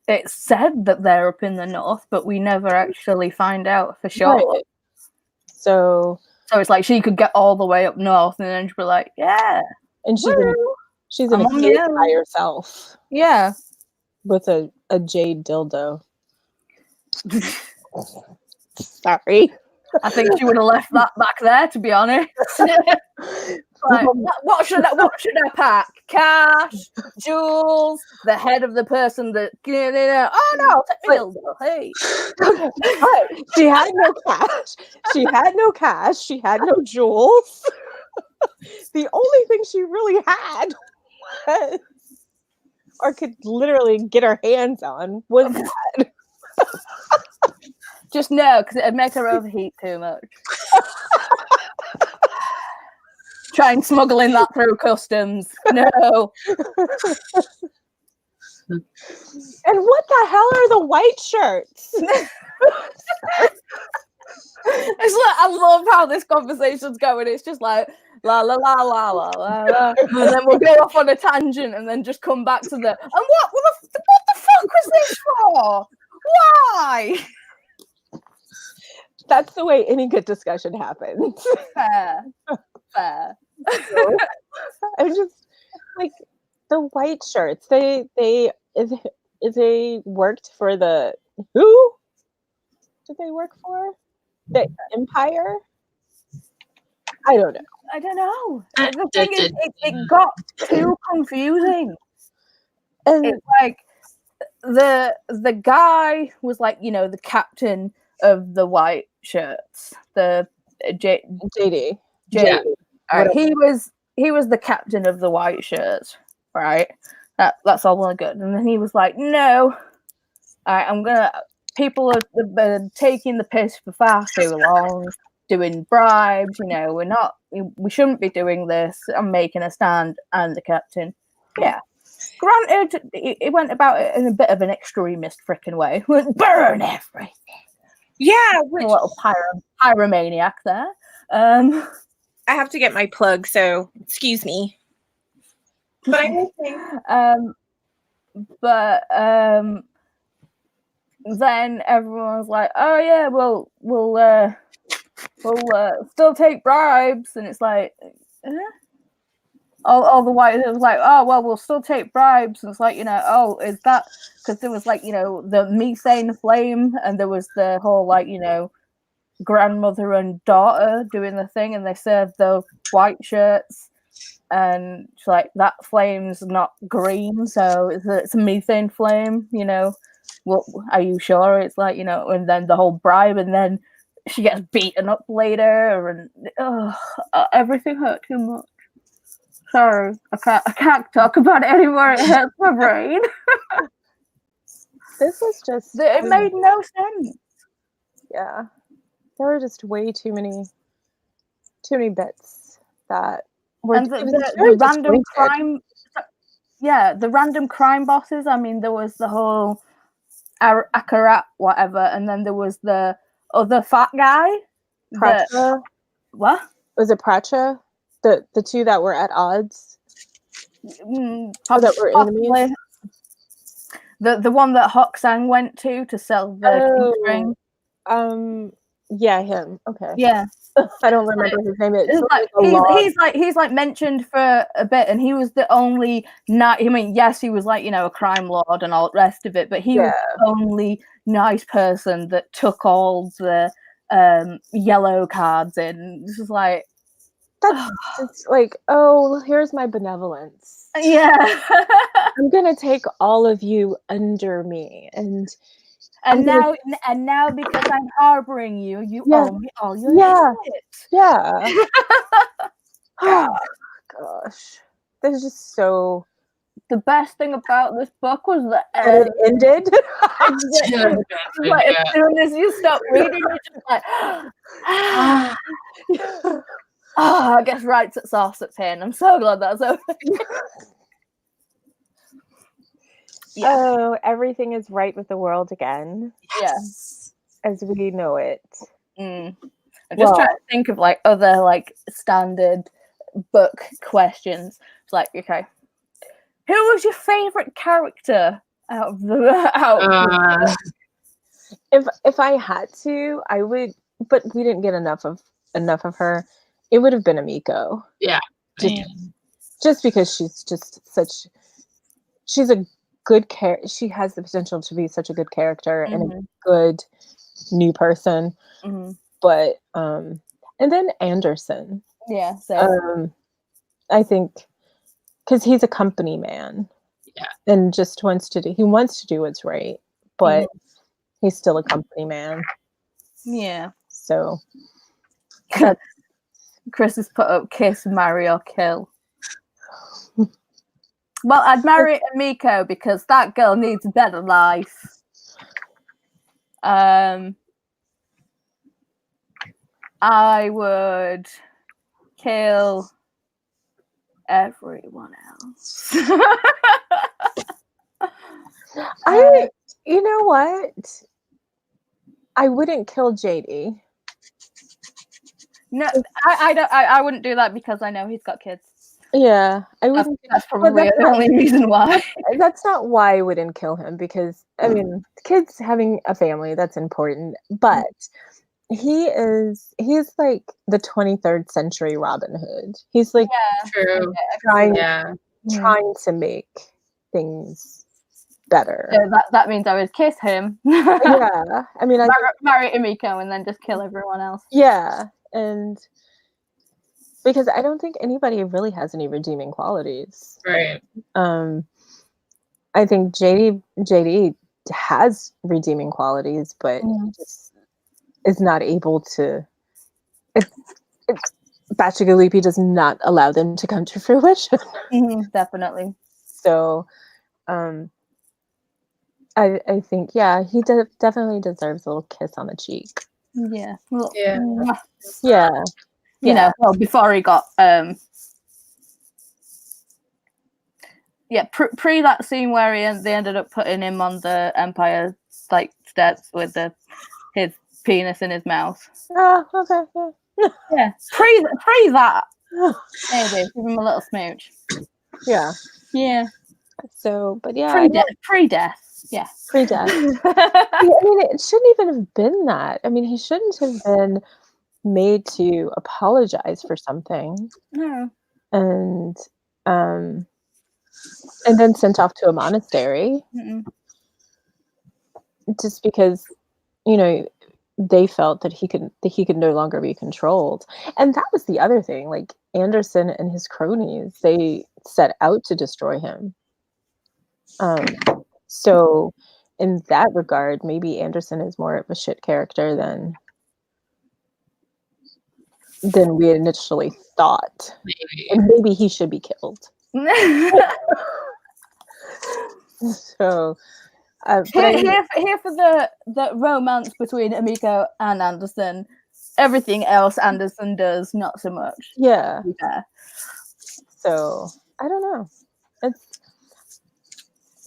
it's said that they're up in the north, but we never actually find out for sure. Right. So it's like she could get all the way up north and then she'd be like, yeah. And she's in a cave by herself. Yeah. With a jade dildo. Sorry. I think she would have left that back there, to be honest. Like, what should I pack? Cash, jewels, the head of the person that oh no, take me dildo. Hey. But she had no cash. She had no cash. She had no jewels. The only thing she really had was, or could literally get her hands on, was that. Just no, because it'd make her overheat too much. Try and smuggling that through customs. No. And what the hell are the white shirts? It's like, I love how this conversation's going. It's just like la la la la la la la, and then we'll go off on a tangent and then just come back to the and what the fuck was this for? Why? That's the way any good discussion happens. Fair. I'm just like the white shirts. They worked for the who? Did they work for? The Empire? I don't know. The thing is, it got too confusing. And it's like the guy was like, the captain of the white shirts, the JD. Yeah. Right. He was the captain of the white shirts, right? That's all well and good. And then he was like, no, people have been taking the piss for far too long, doing bribes, we shouldn't be doing this. I'm making a stand. I'm the captain. Yeah. Granted, he went about it in a bit of an extremist freaking way. Burn everything. Yeah. A little pyromaniac there. I have to get my plug, so excuse me. But then everyone was like, "Oh yeah, we'll still take bribes," and it's like, all the white it was like, "Oh well, we'll still take bribes," and it's like, oh, is that because there was like the methane flame, and there was the whole grandmother and daughter doing the thing, and they served the white shirts, and it's like that flame's not green, so it's a methane flame. Well, are you sure? It's like and then the whole bribe, and then she gets beaten up later, and everything hurt too much. Sorry, I can't talk about it anymore. It hurts my brain. This was just it made no sense. Yeah. There were just way too many bits that were the random crime. Yeah, the random crime bosses. I mean, there was the whole Akarat whatever, and then there was the other fat guy. Pracha. What? Was it Pracha? The two that were at odds? That were enemies? The one that Hoksang went to sell the string. Yeah, him. Okay. Yeah. I don't remember his name. He's like mentioned for a bit, and he was the only yes, he was like, a crime lord and all the rest of it, but he was the only nice person that took all the yellow cards in. This is like that's just like, oh, here's my benevolence. Yeah. I'm gonna take all of you under me, and now because I'm harboring you, owe me all your shit. Yeah. Oh gosh. This is just so. The best thing about this book was the end. It ended. Like, as soon as you stop reading, you're just like, I guess right at source at pain. I'm so glad that's over. Yeah. Oh, everything is right with the world again. Yes. As we know it. I'm just trying to think of like other like standard book questions. It's like, okay, who was your favorite character out of the If I had to, I would, but we didn't get enough of her. It would have been Amiko. Yeah. Just because she's a good she has the potential to be such a good character and a good new person. But and then Anderson. Yeah. So I think because he's a company man. Yeah. And just wants to do what's right, but he's still a company man. Yeah. So Chris has put up kiss, marry, or kill. Well, I'd marry Emiko because that girl needs a better life. I would kill everyone else. You know what? I wouldn't kill JD. No, I wouldn't do that because I know he's got kids. Yeah, I wouldn't. That's probably the only reason why. That's not why I wouldn't kill him, because I mean, kids having a family, that's important, but he's like the 23rd century Robin Hood. He's like True. trying to make things better. So that means I would kiss him. Yeah, I mean, marry Emiko and then just kill everyone else. Yeah, and because I don't think anybody really has any redeeming qualities. Right. I think JD has redeeming qualities, but just is not able to. Bachigalipi does not allow them to come to fruition. Definitely. So, I think he definitely deserves a little kiss on the cheek. Yeah. Yeah. You know, well, before he got pre that scene where they ended up putting him on the Empire like steps with his penis in his mouth. Oh, okay. Yeah. Pre that. Maybe give him a little smooch. Yeah. Yeah. So, but yeah, pre-death. Yeah. Pre-death. I mean, it shouldn't even have been that. I mean, he shouldn't have been made to apologize for something. No. And then sent off to a monastery. Just because, they felt that he could no longer be controlled. And that was the other thing. Like, Anderson and his cronies, they set out to destroy him. So in that regard, maybe Anderson is more of a shit character than we initially thought. Maybe. And maybe he should be killed. So here for the romance between Emiko and Anderson. Everything else Anderson does, not so much. Yeah. So I don't know.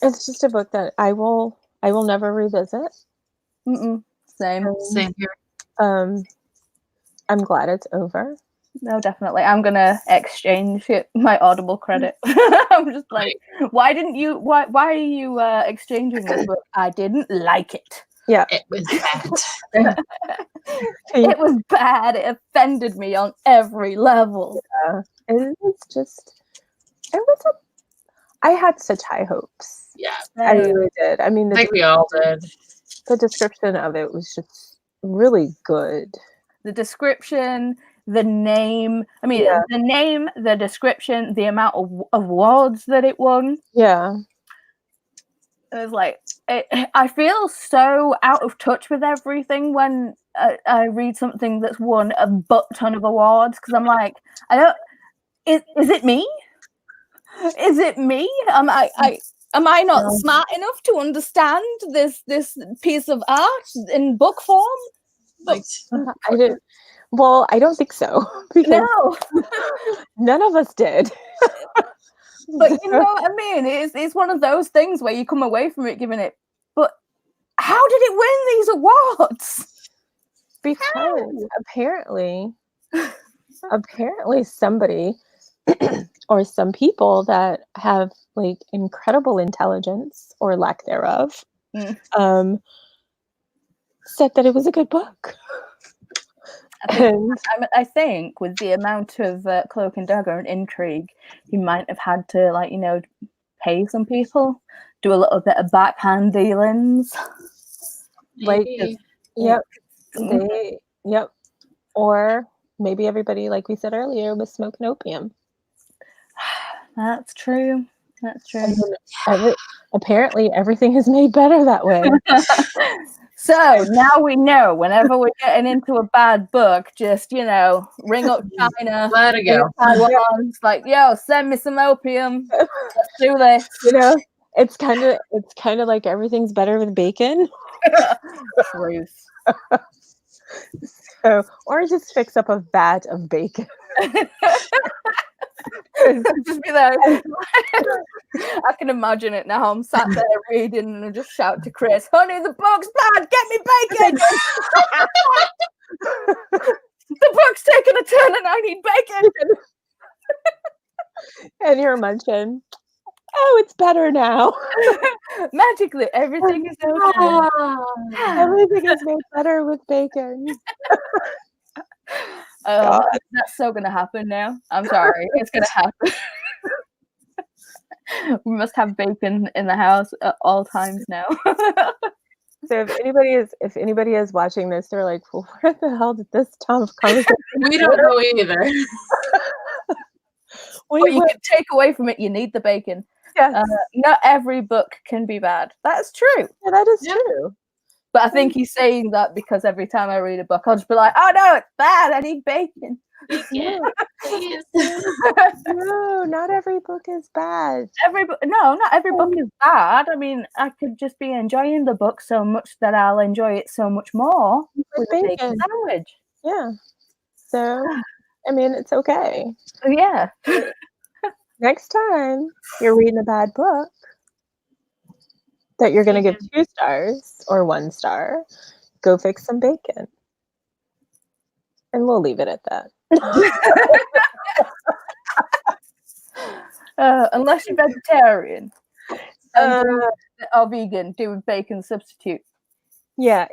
It's just a book that I will never revisit. Same here. I'm glad it's over. No, definitely. I'm gonna exchange my Audible credit. I'm just like, why are you exchanging this book? I didn't like it. Yeah. It was bad. It was bad. It offended me on every level. Yeah. I had such high hopes. Yeah. I really did. I mean, I think we all did. The description of it was just really good. The description, the name. I mean, the name, the description, the amount of awards that it won. Yeah. It was like, I feel so out of touch with everything when I read something that's won a butt ton of awards, because I'm like, is it me? Is it me? Am I not smart enough to understand this piece of art in book form? I don't think so. No. None of us did. But you know what I mean? It's one of those things where you come away from it giving it, but how did it win these awards? Because apparently somebody or some people that have like incredible intelligence or lack thereof said that it was a good book. I think with the amount of cloak and dagger and intrigue, he might have had to pay some people, do a little bit of backhand dealings. Yep. Or maybe everybody, like we said earlier, was smoking opium. That's true. That's true. And then apparently everything is made better that way. So now we know whenever we're getting into a bad book, just, ring up China. Let it go. Taiwan. It's like, yo, send me some opium. Let's do this. It's kind of like everything's better with bacon. Truth. So, or just fix up a vat of bacon. Just be there. I can imagine it now. I'm sat there reading and I just shout to Chris, honey, the book's bad, get me bacon. The book's taking a turn and I need bacon. And you're munching. Oh, it's better now. Magically, everything is okay. Everything is made better with bacon. That's so gonna happen now. I'm sorry, it's gonna happen. We must have bacon in the house at all times now. So if anybody is watching this, they're like, well, where the hell did this conversation? We don't know either. What you can take away from it, you need the bacon. Yes. Not every book can be bad. That's true. Yeah, that is true. But I think he's saying that because every time I read a book, I'll just be like, oh no, it's bad. I need bacon. No, not every book is bad. Not every book is bad. I mean, I could just be enjoying the book so much that I'll enjoy it so much more with a bacon sandwich. Yeah. So, I mean, it's okay. Yeah. Next time you're reading a bad book that you're going to give 2 stars or 1 star, go fix some bacon. And we'll leave it at that. Unless you're vegetarian or vegan, do a bacon substitute. Yeah.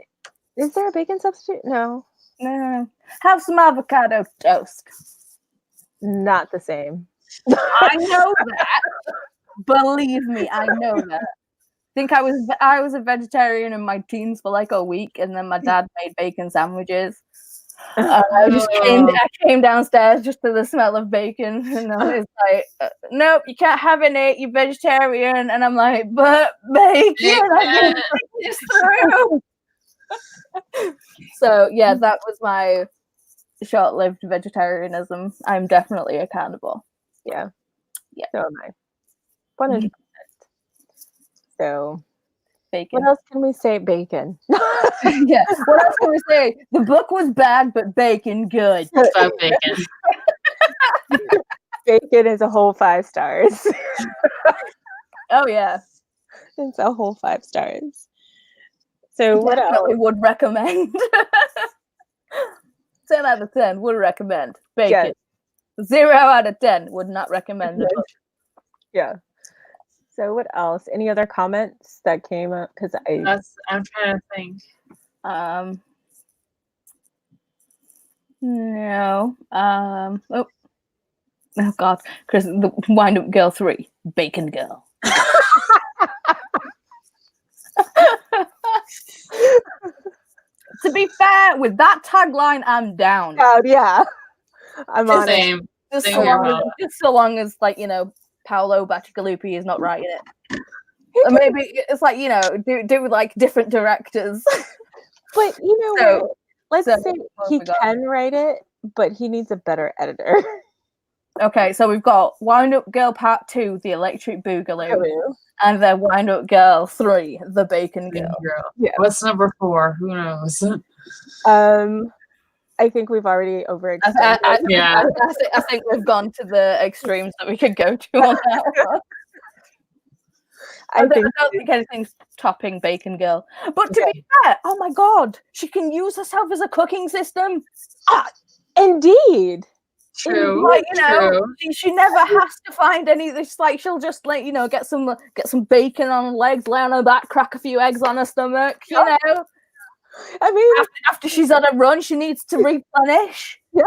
Is there a bacon substitute? No. No. Have some avocado toast. Not the same. I know that. Believe me, I know that. I think I was a vegetarian in my teens for like a week, and then my dad made bacon sandwiches. I came downstairs just to the smell of bacon, and I was like, "Nope, you can't have any. You're vegetarian." And I'm like, "But bacon, I can this through." So yeah, that was my short-lived vegetarianism. I'm definitely a cannibal. Yeah. So am I. 100%. So, bacon. what else can we say? Bacon. Yeah. What else can we say? The book was bad, but bacon good. Fuck bacon. Bacon is a whole 5 stars. Oh yeah. It's a whole 5 stars. So what else? Would recommend. 10 out of 10 would recommend bacon. Yes. 0 out of 10 would not recommend it. Yeah. So what else? Any other comments that came up? Because I'm trying to think. No. Oh God, Chris, the Windup Girl 3, Bacon Girl. To be fair, with that tagline, I'm down. Yeah. I'm on it. Just so long as, like, Paolo Bacigalupi is not writing it. Maybe it's like, do like different directors. But let's say he can write it, but he needs a better editor. Okay, so we've got Windup Girl Part 2, The Electric Boogaloo, and then Windup Girl 3, The Bacon Girl. Yeah. What's number 4? Who knows? I think we've already overextended. I think we've gone to the extremes that we could go to on that one. I don't think anything's topping Bacon Girl. But to be fair, oh my God, she can use herself as a cooking system. Indeed. True. Like, she never has to find any. It's like she'll just get some bacon on her legs, lay on her back, crack a few eggs on her stomach. I mean, after she's on a run, she needs to replenish. Yeah.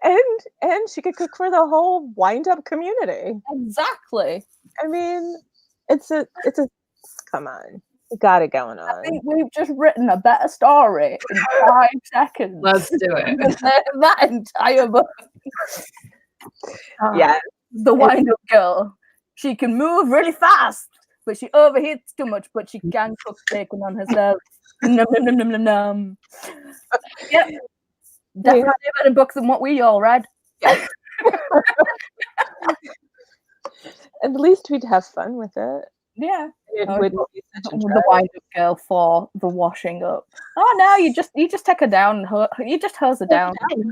And she could cook for the whole Windup community. Exactly. I mean, it's a come on. You got it going on. I think we've just written a better story in 5 seconds. Let's do it. That entire book. Yeah. The wind-up girl. She can move really fast, but she overheats too much, but she can cook bacon on herself. Num, num, num, num, num, num. Yep. Definitely a better book than what we all read. At least we'd have fun with it. Yeah. It wouldn't be such a The drag. wind-up girl for the washing up. Oh no, you just take her down and you just hose her down. Because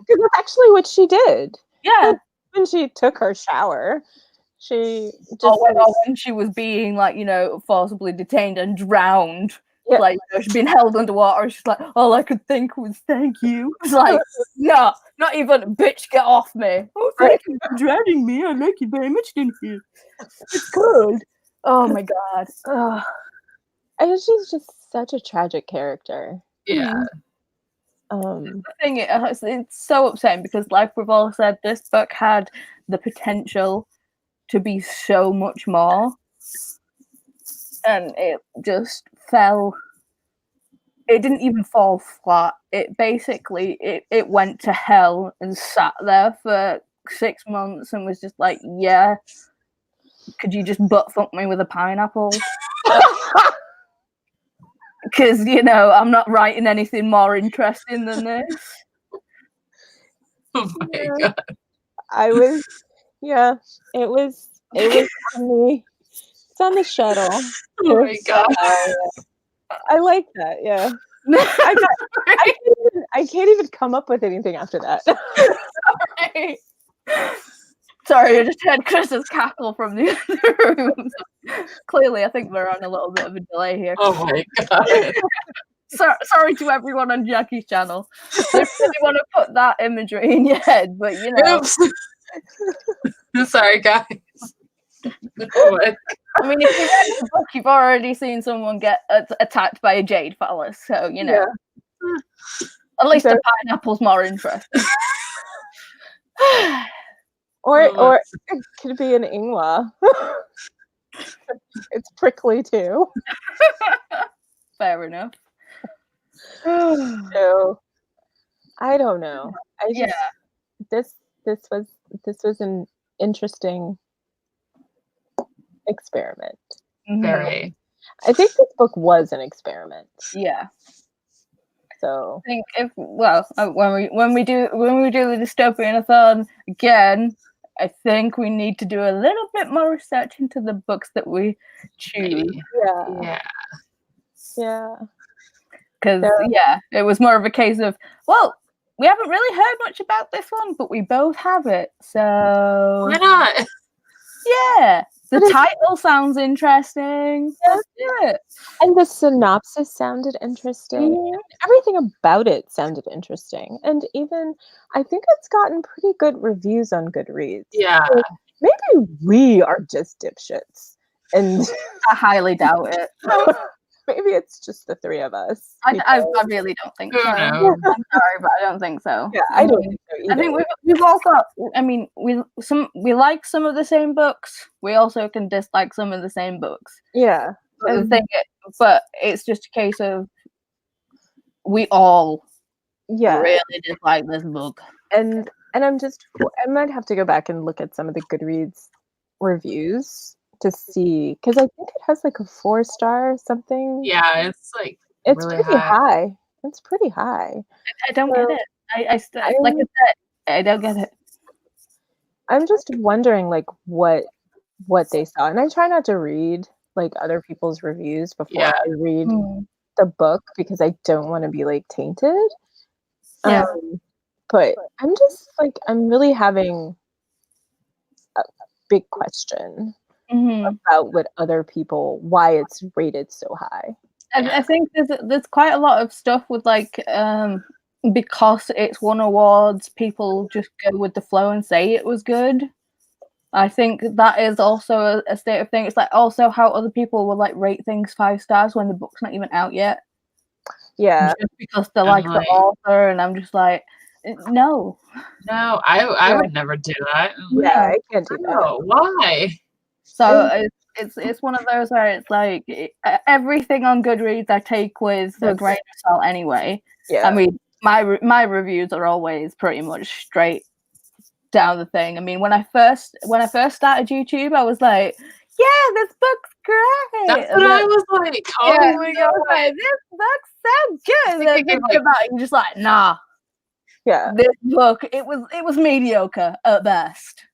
that's actually what she did. Yeah. When she took her shower, she just or when she was being like, forcibly detained and drowned. Yeah. Like, she's been held underwater. She's like, all I could think was thank you. It's like, no, not even, bitch, get off me. Oh, thank you for drowning me. I like you very much, didn't you? It's good. Oh my god. Ugh. and she's just such a tragic character. Yeah. The thing is, it's so upsetting because, like we've all said, this book had the potential to be so much more, and it just fell. It didn't even fall flat. It basically it went to hell and sat there for 6 months and was just like, yeah, could you just butt fuck me with a pineapple? Because I'm not writing anything more interesting than this. Oh my god. It was on me. It's on the shuttle. Oh my god. I like that, yeah. I can't even come up with anything after that. Sorry, I just heard Chris's cackle from the other room. Clearly, I think we're on a little bit of a delay here. Oh my god. Sorry to everyone on Jackie's channel. I really want to put that imagery in your head, but Oops. Sorry, guys. What? I mean, if you read the book, you've already seen someone get attacked by a jade phallus, so at least the pineapple's more interesting. Or it could be an ingwa. It's prickly too. Fair enough. So I don't know. This was an interesting experiment. Very. I think this book was an experiment. Yeah. So I think when we do the Dystopi-A-Thon again, I think we need to do a little bit more research into the books that we choose. Yeah. Because it was more of a case of, well, we haven't really heard much about this one, but we both have it, so Why not? Yeah. The title sounds interesting. Let's do it. And the synopsis sounded interesting. Yeah. Everything about it sounded interesting. And even, I think it's gotten pretty good reviews on Goodreads. Yeah. So maybe we are just dipshits. And I highly doubt it. maybe it's just the three of us. I really don't think so. Who knows? I'm sorry, but I don't think so. Yeah, I don't think so either. I think we've all got. I mean, we like some of the same books. We also can dislike some of the same books. Yeah. But it's just a case of we all really dislike this book. And I might have to go back and look at some of the Goodreads reviews to see, because I think it has like a 4-star something. Yeah, it's like it's really pretty high. It's pretty high. I don't get it. Like I said, I don't get it. I'm just wondering like what they saw, and I try not to read like other people's reviews before I read the book because I don't want to be like tainted. Yeah. But I'm really having a big question about why it's rated so high. I think there's quite a lot of stuff with like because it's won awards, people just go with the flow and say it was good. I think that is also a state of thing. It's like also how other people will like rate things 5 stars when the book's not even out yet. Yeah, just because they like the author, and I'm just like, no, I would never do that. Yeah, I can't do that. No, why? So it's one of those where it's like everything on Goodreads I take with a grain of salt anyway. Yeah, I mean my reviews are always pretty much straight down the thing. I mean, when I first started YouTube, I was like, yeah, this book's great. That's what I was like. Oh Yeah, my I god. was like, this book's so good. And I then think thinking about it, you're just like, nah, Yeah. this book, it was mediocre at best.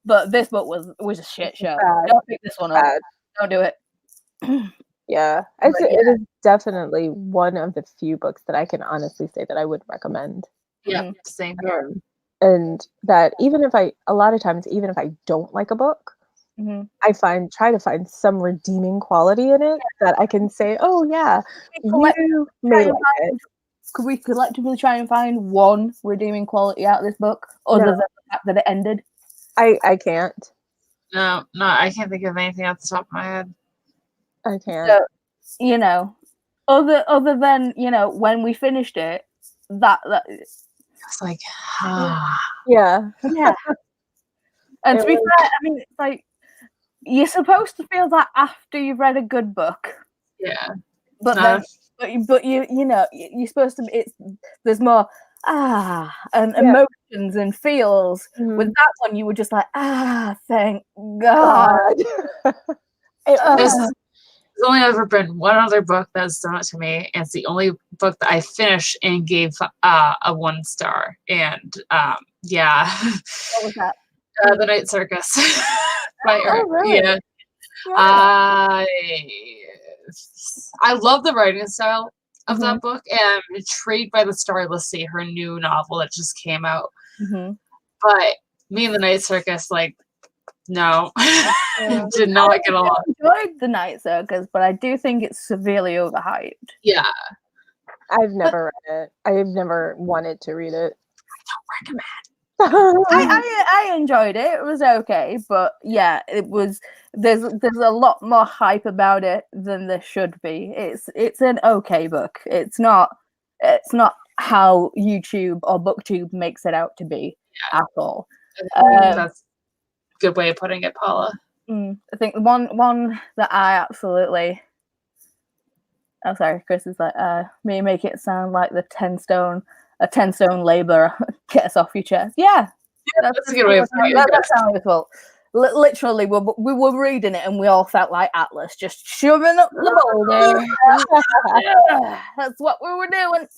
But this book was a shit show. Bad. Don't pick this one up. Bad. Don't do it. Yeah. But It is definitely one of the few books that I can honestly say that I would recommend. Yeah, same here. And that even if a lot of times, even if I don't like a book, I try to find some redeeming quality in it that I can say, oh yeah, you may like it. Could we collectively try and find one redeeming quality out of this book, other than the fact that it ended? I can't. No, I can't think of anything off the top of my head. I can't. So, you know, other than, you know, when we finished it, that It's like, Yeah. And It to be was- fair, I mean, it's like you're supposed to feel that after you've read a good book, yeah. but you know, you're supposed to. There's more and emotions and feels. With that one, you were just like, thank God. There's only ever been one other book that's done it to me, and it's the only book that I finished and gave a 1 star. And yeah. What was that? The Night Circus. really? Yeah. I love the writing style of that book, and I'm intrigued by the story. Let's see, her new novel that just came out. But me and the Night Circus, like, no, did not get along. I enjoyed the Night Circus, but I do think it's severely overhyped. Yeah. I've never read it. I've never wanted to read it. I don't recommend. I enjoyed it. It was okay, but yeah, it was. There's a lot more hype about it than there should be. It's an okay book. It's not how YouTube or BookTube makes it out to be at all. That's a good way of putting it, Paula. I think one that I absolutely. Oh, sorry, Chris is like, me make it sound like the 10-stone labor get us off your chest. Yeah, that's a good way of putting it. That's how it felt. Literally, we were reading it and we all felt like Atlas, just shoving up the boulder. That's what we were doing.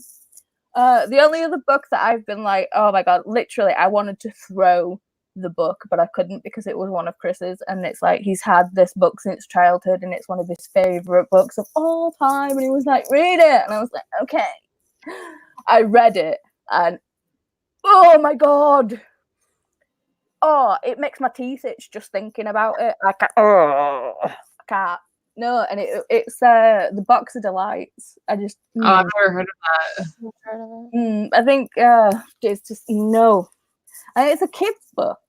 The only other book that I've been like, oh my god, literally, I wanted to throw the book, but I couldn't because it was one of Chris's, and it's like he's had this book since childhood, and it's one of his favorite books of all time, and he was like, read it, and I was like, okay. I read it, and oh my god, it makes my teeth itch just thinking about it. I can't. No, and it's the Box of Delights. I just I've never heard of that. I think it's just no, and it's a kid's book.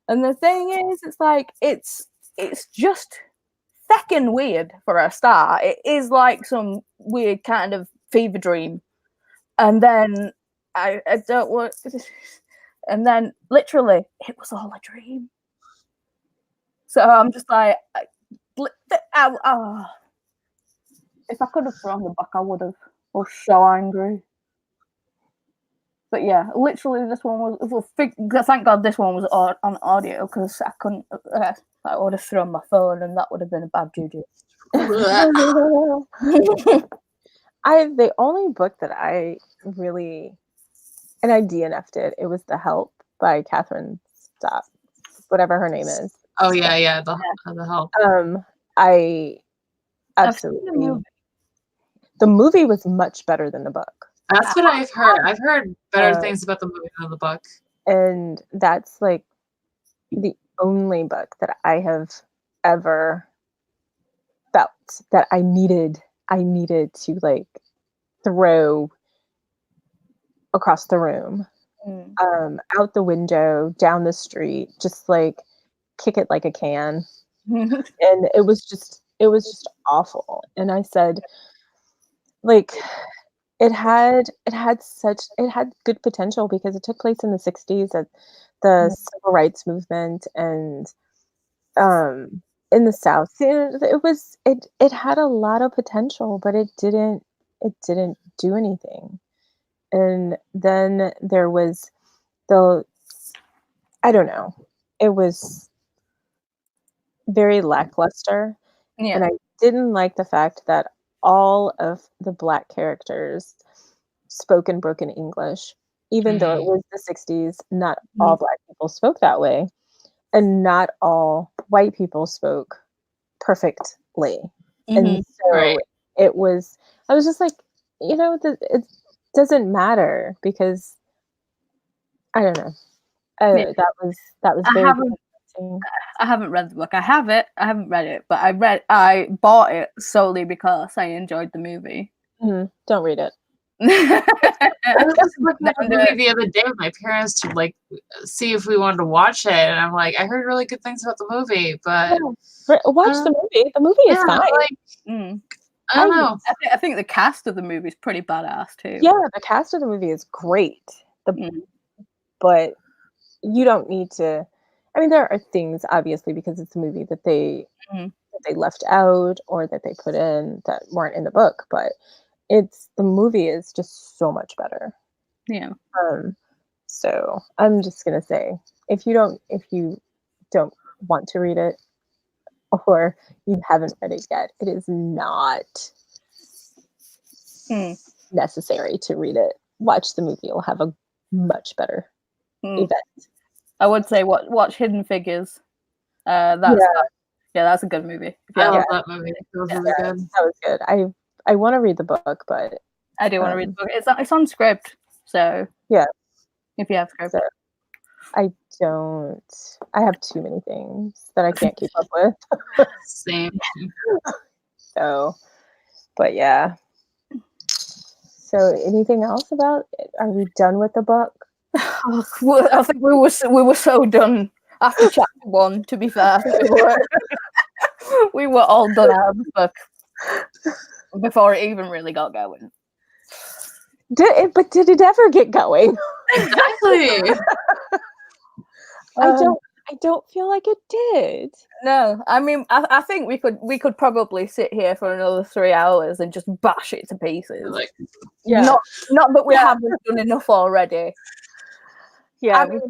And the thing is, it's like it's just feckin' weird for a start. It is like some weird kind of fever dream, and then I don't want. And then literally, it was all a dream. So I'm just like, if I could have thrown the book, I would have. I was so angry. But yeah, literally, this one was. Thank God this one was on audio, because I couldn't. I would have thrown my phone, and that would have been a bad juju. The only book that I really, and I DNF'd it. It was The Help by Catherine Stop, whatever her name is. Oh yeah, the Help. I absolutely. The movie was much better than the book. That's what I've heard. I've heard better things about the movie than the book. And that's like the only book that I have ever felt that I needed to like throw across the room, out the window, down the street, just like kick it like a can. And it was just awful. And I said, like, it had good potential because it took place in the 60s at the civil rights movement, and in the South. It had a lot of potential, but it didn't do anything. And then there was I don't know. It was very lackluster. Yeah. And I didn't like the fact that all of the Black characters spoke in broken English, even though it was the 60s. Not all Black people spoke that way, and not all white people spoke perfectly. And so it was, I was just like, it doesn't matter, because I don't know. That was very interesting. I haven't read the book. I haven't read it, but I bought it solely because I enjoyed the movie. Don't read it. I was just looking at the movie the other day with my parents to like see if we wanted to watch it, and I'm like, I heard really good things about the movie, but watch the movie. The movie is fine. Like, I don't know. I think the cast of the movie is pretty badass too. Yeah, the cast of the movie is great. But you don't need to. I mean, there are things, obviously, because it's a movie that they left out or that they put in that weren't in the book. But the movie is just so much better. Yeah. So I'm just gonna say, if you don't want to read it, or you haven't read it yet, it is not necessary to read it. Watch the movie; you'll have a much better event. I would say watch Hidden Figures. That's a good movie. I love that movie. It was really good. That was good. I want to read the book, but I do want to read the book. It's on script, so yeah. If you have script, so, I have too many things that I can't keep up with. Same. So, but yeah. So, anything else about it? Are we done with the book? I think we were so done after chapter 1. To be fair, we were all done out of the book before it even really got going. But did it ever get going? Exactly. I don't feel like it did. No, I mean, I think we could probably sit here for another 3 hours and just bash it to pieces. Like, not that we haven't done enough already. Yeah, I mean,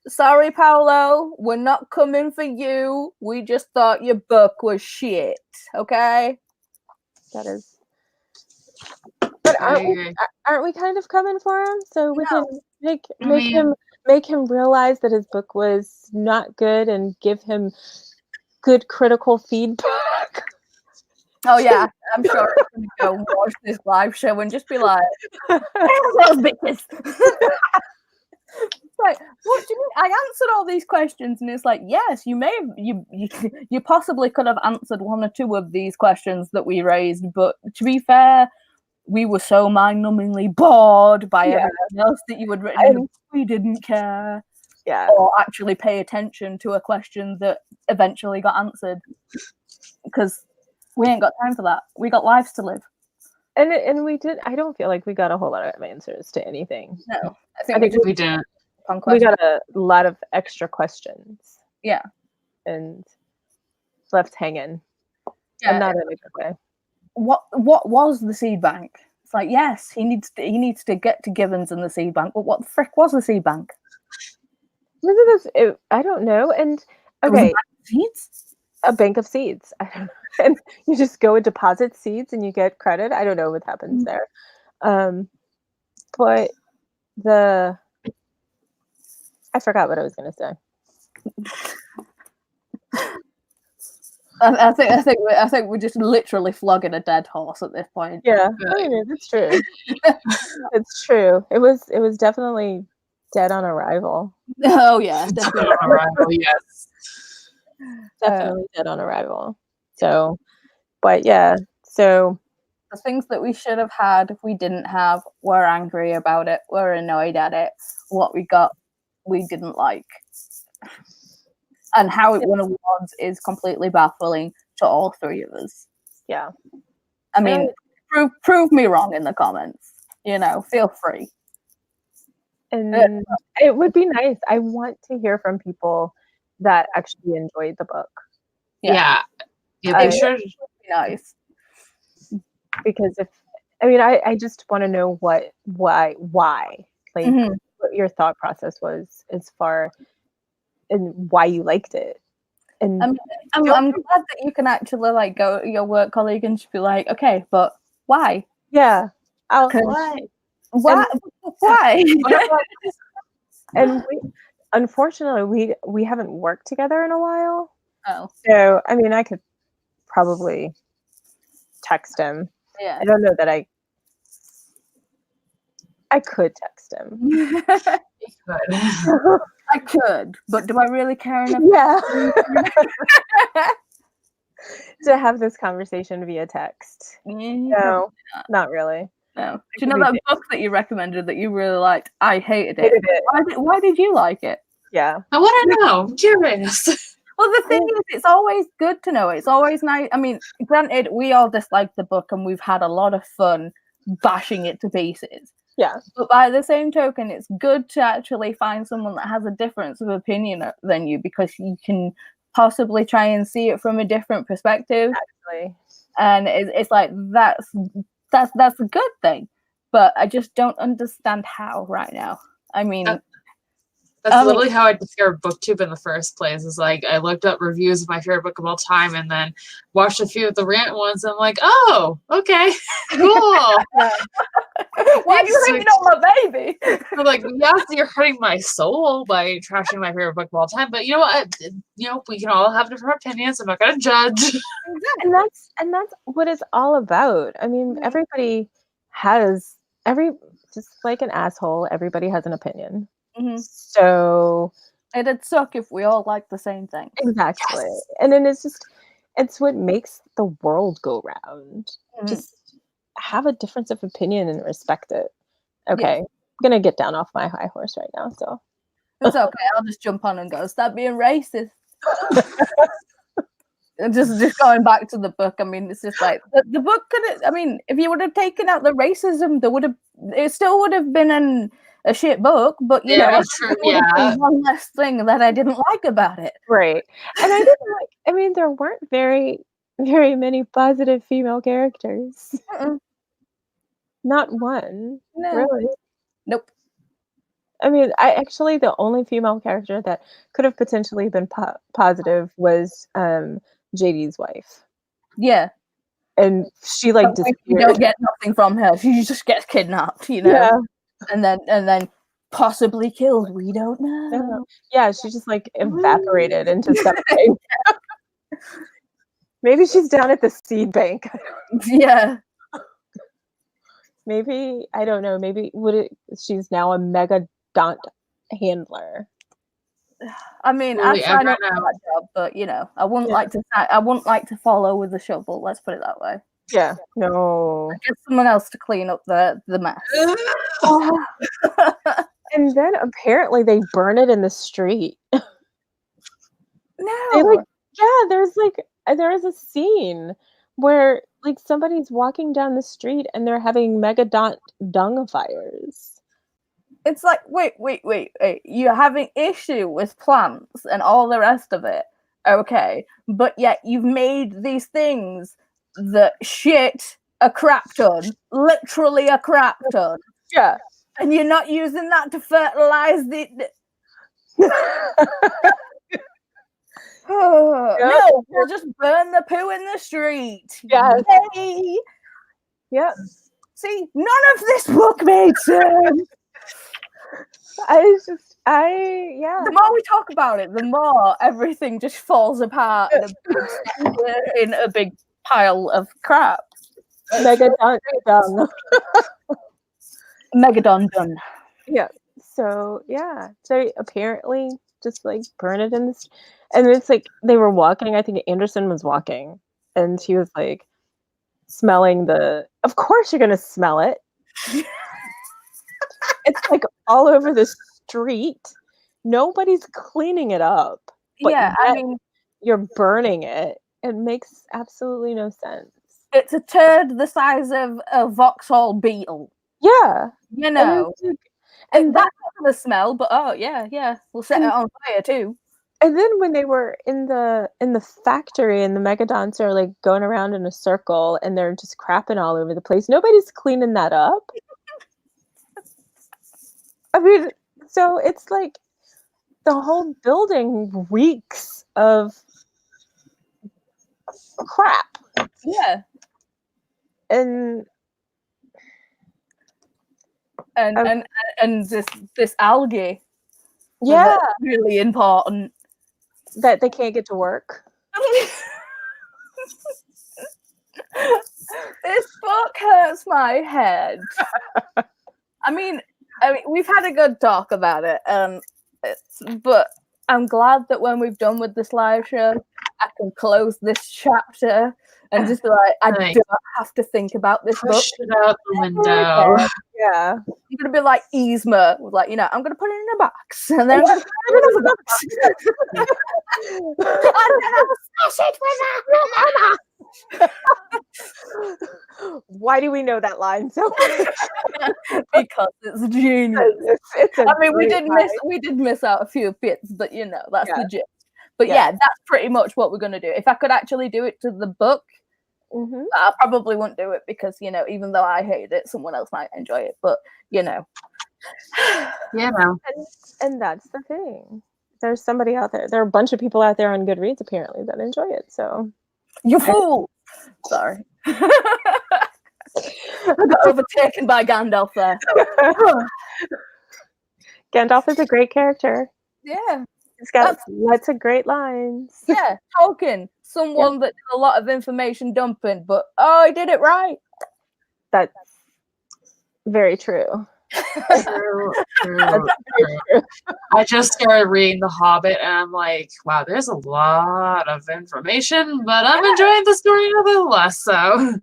sorry, Paolo, we're not coming for you. We just thought your book was shit. Okay. That is. But aren't we kind of coming for him so we can make him realize that his book was not good and give him good critical feedback? Oh yeah, I'm sure I'm gonna go watch this live show and just be like, those bitches. Like, what do you mean? I answered all these questions, and it's like, yes, you may have, you possibly could have answered 1 or 2 of these questions that we raised, but to be fair, we were so mind-numbingly bored by everything else that you had written. We didn't care, or actually pay attention to a question that eventually got answered, because we ain't got time for that. We got lives to live. And we did. I don't feel like we got a whole lot of answers to anything. No, I think we didn't. We got a lot of extra questions. Yeah, and left hanging. Yeah, and not in a good way. What was the seed bank? It's like, yes, he needs to get to Givens and the seed bank, but what the frick was the seed bank? I don't know. And okay, seeds. A bank of seeds. I don't know. And you just go and deposit seeds and you get credit. I don't know what happens there. But I forgot what I was going to say. I think we're just literally flogging a dead horse at this point. Yeah, I mean, it's true. It's true. It was definitely dead on arrival. Oh yeah, definitely on arrival. Yes, definitely dead on arrival. So, but yeah, so the things that we should have had, we didn't have. We're angry about it. We're annoyed at it. What we got, we didn't like. And how it won awards is completely baffling to all 3 of us. Yeah. I mean, prove me wrong in the comments. Feel free. And it would be nice. I want to hear from people that actually enjoyed the book. Yeah, be sure. Be nice. Because I just want to know why. Like, what your thought process was as far and why you liked it. And I'm glad that you can actually like go to your work colleague and just be like, okay, but why? yeah, Why? Why? And unfortunately, we haven't worked together in a while. Oh. So, I mean, I could probably text him. Yeah. I don't know that I could text him. I could, but do I really care enough? Yeah. To have this conversation via text. No, not really. No. Do you know that book that you recommended that you really liked? I hated it. Hated it. Why did you like it? Yeah. I want to know. I'm curious. Well, the thing is, it's always good to know. It's always nice. I mean, granted, we all dislike the book and we've had a lot of fun bashing it to pieces. Yeah. But by the same token, it's good to actually find someone that has a difference of opinion than you, because you can possibly try and see it from a different perspective. Actually. And it's like that's a good thing. But I just don't understand how right now. I mean, that's literally how I discovered BookTube in the first place. Is like I looked up reviews of my favorite book of all time, and then watched a few of the rant ones. And I'm like, oh, okay, cool. Why are you hating on my baby? I'm like, yes, you're hurting my soul by trashing my favorite book of all time. But you know what? We can all have different opinions. I'm not gonna judge. And that's what it's all about. I mean, everybody has just like an asshole. Everybody has an opinion. Mm-hmm. So it'd suck if we all liked the same thing. Exactly. Yes. And then it's what makes the world go round. Mm-hmm. Just have a difference of opinion and respect it. Okay. Yeah. I'm gonna get down off my high horse right now. So it's okay. I'll just jump on and go, stop being racist. just going back to the book. I mean, it's just like the book could have, I mean, if you would have taken out the racism, it still would have been a shit book, but you know, true. Yeah, one less thing that I didn't like about it. Right. And I didn't like, I mean, there weren't very many positive female characters. Not one. No. Really. Nope. I mean, the only female character that could have potentially been positive was JD's wife. Yeah. And she like disappeared. You don't get nothing from her. She just gets kidnapped, you know. Yeah. And then possibly killed. We don't know. Yeah, she just like evaporated into something. Maybe she's down at the seed bank. Yeah. Maybe, I don't know, maybe she's now a megadont handler. I mean, I signed up for that job, but you know, I wouldn't like to follow with the shovel, let's put it that way. Yeah. No. Get someone else to clean up the mess. And then apparently they burn it in the street. No. There is a scene where like somebody's walking down the street and they're having megadont dung fires. It's like, wait. You're having issue with plants and all the rest of it. Okay. But yet you've made these things that shit a crap ton. Literally a crap ton. Yeah. And you're not using that to fertilize the No, we'll just burn the poo in the street. Yes. Yay. Yep. See, none of this book made sense. The more we talk about it, the more everything just falls apart in a big pile of crap. Megadon dung. Megadon done. Yeah. So apparently just like burn it in this, and it's like they were walking. I think Anderson was walking, and he was like smelling of course you're gonna smell it. It's like all over the street. Nobody's cleaning it up. But I mean, you're burning it. It makes absolutely no sense. It's a turd the size of a Vauxhall Beetle. Yeah. You know. And that's not the smell, but we'll set it on fire too. And then when they were in the factory and the megadons are like going around in a circle and they're just crapping all over the place, nobody's cleaning that up. I mean, So it's like the whole building reeks of crap. Yeah. And and this algae. yeah, that's really important. that they can't get to work. This book hurts my head. I mean, we've had a good talk about it, but I'm glad that when we've done with this live show, I can close this chapter and just be like, I don't have to think about this book. Push it out the window. Yeah. I'm gonna be like Yzma, with like, I'm gonna put it in a box, and then I'm gonna put it in another box. And then I'll smash it with Why do we know that line so well? because it's genius. I mean, we did miss out a few bits, but that's the gist. But yeah, that's pretty much what we're gonna do. If I could actually do it to the book, I probably wouldn't do it because even though I hate it, someone else might enjoy it. But Yeah. And that's the thing. There's somebody out there. There are a bunch of people out there on Goodreads apparently that enjoy it. So you fool! Sorry. I got overtaken by Gandalf there. Gandalf is a great character. Yeah. He's got lots of great lines. Yeah, Tolkien. Someone that did a lot of information dumping, but he did it right. That's very true. True. I just started reading The Hobbit and I'm like, wow, there's a lot of information, but I'm enjoying the story nevertheless. So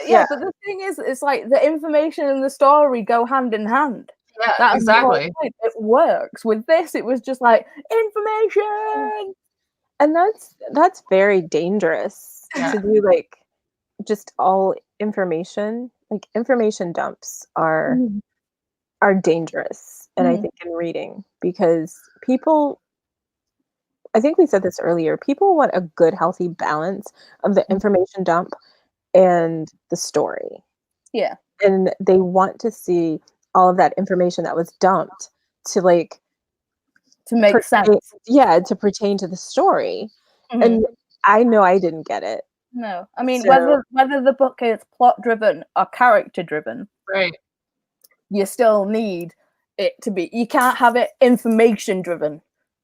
yeah, but the thing is, it's like the information and the story go hand in hand. Yeah, that's exactly. It works. With this, it was just like information. And that's very dangerous to do, like just all information. Like information dumps are dangerous. And I think in reading, because people, I think we said this earlier, people want a good, healthy balance of the information dump and the story. Yeah. And they want to see all of that information that was dumped to make sense. Yeah, to pertain to the story. And I know I didn't get it. No. I mean, whether the book is plot driven or character driven, right, you still need it to be. You can't have it information driven.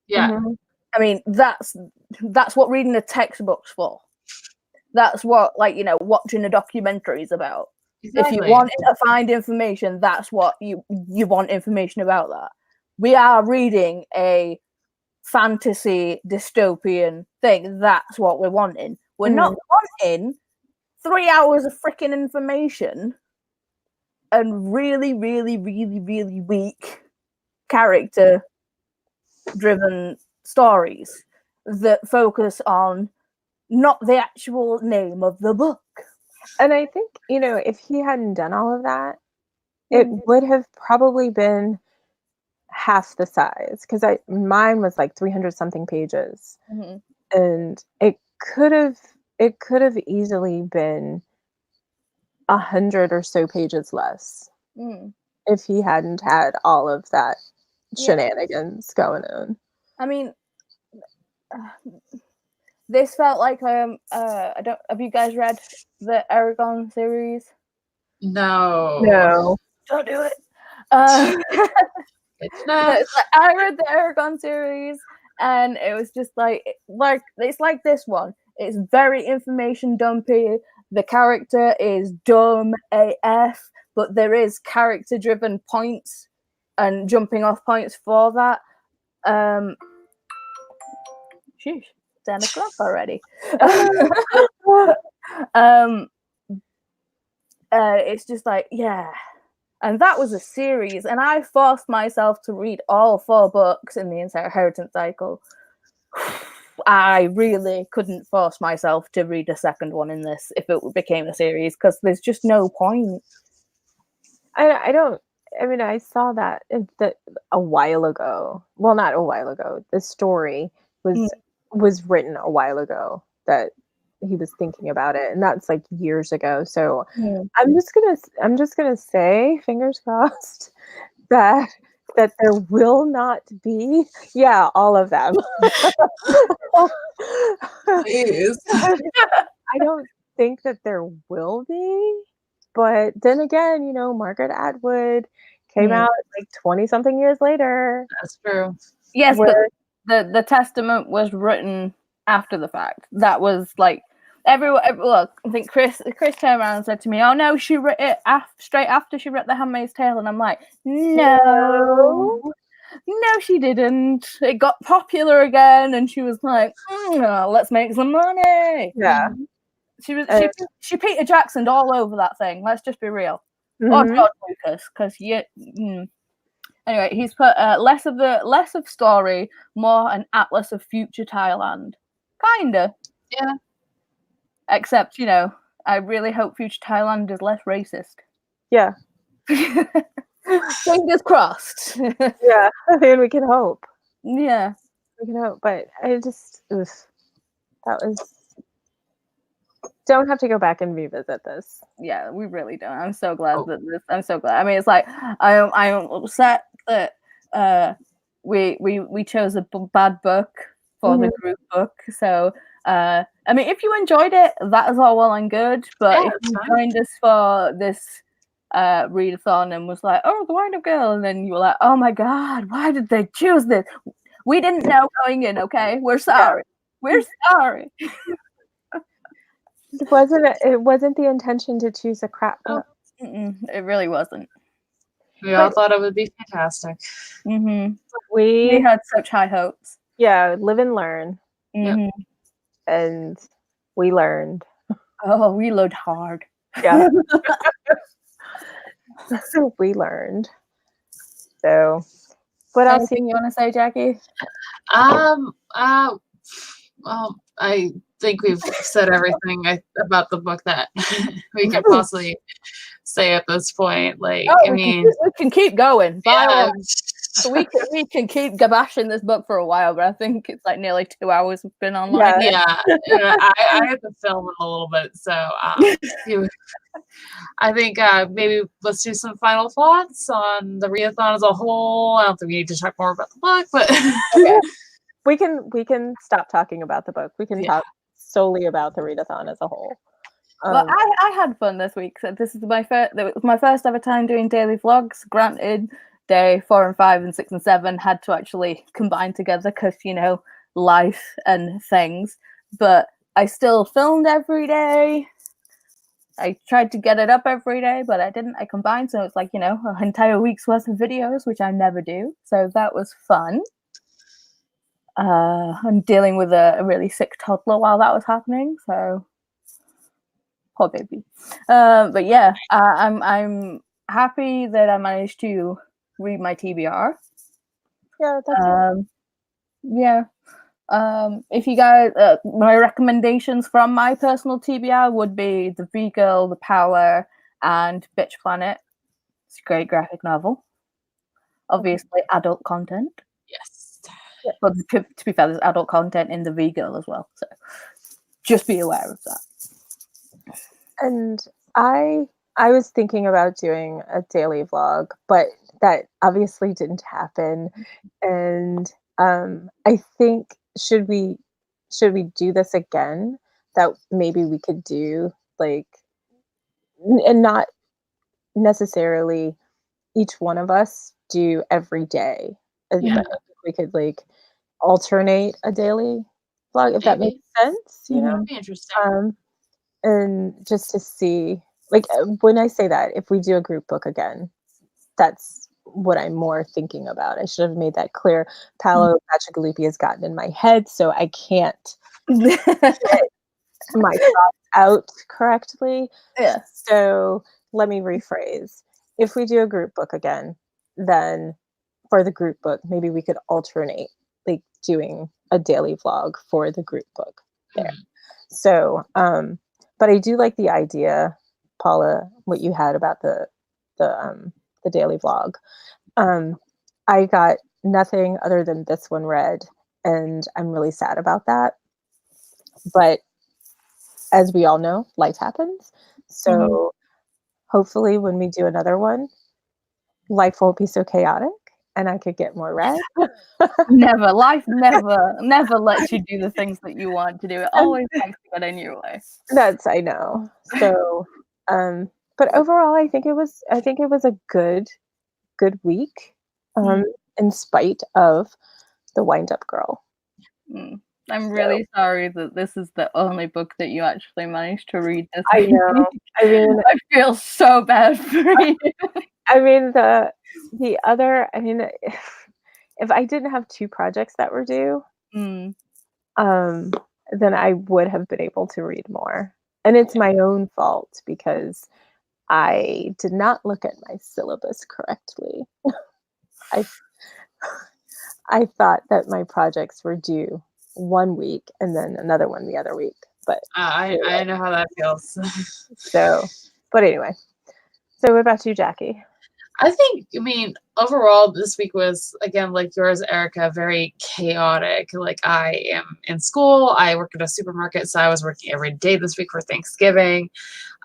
Yeah. I mean, that's what reading a textbook's for. That's what watching a documentary is about. Exactly. If you want to find information, that's what you want information about that. We are reading a fantasy dystopian thing. That's what we're wanting. We're not wanting 3 hours of freaking information and really, really, really, really weak character-driven stories that focus on not the actual name of the book. And I think, if he hadn't done all of that, it would have probably been half the size, because mine was like 300 something pages, and it could have easily been 100 or so pages less if he hadn't had all of that shenanigans going on. I mean, this felt like have you guys read the Eragon series? No. Don't do it. It's not. It's like, I read the Eragon series, and it was just like it's like this one. It's very information dumpy. The character is dumb AF, but there is character-driven points and jumping off points for that. Sheesh, 10 o'clock already. It's just like, yeah. And that was a series, and I forced myself to read all 4 books in the Inheritance cycle. I really couldn't force myself to read a second one in this if it became a series, because there's just no point. I saw that a while ago. Well, not a while ago. The story was written a while ago that he was thinking about it, and that's like years ago. So I'm just gonna say, fingers crossed, that that there will not be. Yeah, all of them. Please. I don't think that there will be, but then again, you know, Margaret Atwood came out like 20 something years later. That's true. Yes, where, but the testament was written after the fact. That was like everyone. Look, I think Chris turned around and said to me, "Oh no, she wrote it straight after she wrote The Handmaid's Tale," and I'm like, "No, no, she didn't. It got popular again, and she was like, let's make some money." yeah. She Peter Jacksoned all over that thing. Let's just be real. Mhm. Or George Lucas, because Anyway, he's put less of story, more an atlas of future Thailand. Kinda. Yeah. Except, you know, I really hope future Thailand is less racist. Yeah. Fingers crossed. Yeah. I mean, we can hope. Yeah. We can hope. But I just, that was. Don't have to go back and revisit this. Yeah, we really don't. I'm so glad that this. I'm so glad. I mean, it's like I'm upset that we chose a bad book for the group book. So I mean, if you enjoyed it, that is all well and good. But if you joined us for this read-a-thon and was like, "Oh, the Windup Girl," and then you were like, "Oh my God, why did they choose this?" We didn't know going in. Okay, we're sorry. We're sorry. It wasn't the intention to choose a crap book. It really wasn't. We all thought it would be fantastic. We had such high hopes. Yeah, live and learn. And we learned. Oh, we learned hard. Yeah. So we learned. So what else you want to say, Jackie? Well, I think we've said everything about the book that we could possibly say at this point. Like, I mean, we can keep going. Yeah. We can keep gabashing this book for a while, but I think it's like nearly 2 hours we've been online. Yeah, I had to film it a little bit, so I think maybe let's do some final thoughts on the read-a-thon as a whole. I don't think we need to talk more about the book, but we can stop talking about the book. We can talk solely about the read-a-thon as a whole. Well, I had fun this week. So this is my first ever time doing daily vlogs. Granted, day 4 and 5 and 6 and 7 had to actually combine together because, you know, life and things. But I still filmed every day. I tried to get it up every day, but I didn't. I combined, so it's like, you know, an entire week's worth of videos, which I never do. So that was fun. I'm dealing with a really sick toddler while that was happening, so poor baby. But yeah, I'm happy that I managed to read my TBR. Yeah, that's yeah. If you guys, my recommendations from my personal TBR would be The V-Girl, The Power, and Bitch Planet. It's a great graphic novel. Obviously, adult content. Yes. But to be fair, there's adult content in The V-Girl as well. So just be aware of that. And I was thinking about doing a daily vlog, but that obviously didn't happen. And I think should we do this again, that maybe we could do like, and not necessarily each one of us do every day. Yeah. We could like alternate a daily vlog, if that makes sense, you know? That'd be interesting. And just to see, like, when I say that, if we do a group book again, that's what I'm more thinking about. I should have made that clear. Paolo Bacigalupi has gotten in my head, so I can't get my thoughts out correctly. Yeah. So let me rephrase. If we do a group book again, then for the group book, maybe we could alternate, like doing a daily vlog for the group book there. So, but I do like the idea, Paula, what you had about the daily vlog. I got nothing other than this one read, and I'm really sad about that. But as we all know, life happens. So hopefully when we do another one, life won't be so chaotic, and I could get more rest. Never. Life never lets you do the things that you want to do. It always makes you get in your way. I know. So, but overall, I think it was a good week, in spite of the Windup Girl. I'm really sorry that this is the only book that you actually managed to read this I week. know. I mean, I feel so bad for you. I mean, the other, I mean, if I didn't have 2 projects that were due, then I would have been able to read more. And it's my own fault because I did not look at my syllabus correctly. I thought that my projects were due one week and then another one the other week. But I know how that feels. So, but anyway. So what about you, Jackie? I mean, overall, this week was, again, like yours, Erica, very chaotic. Like, I am in school. I work at a supermarket, so I was working every day this week for Thanksgiving.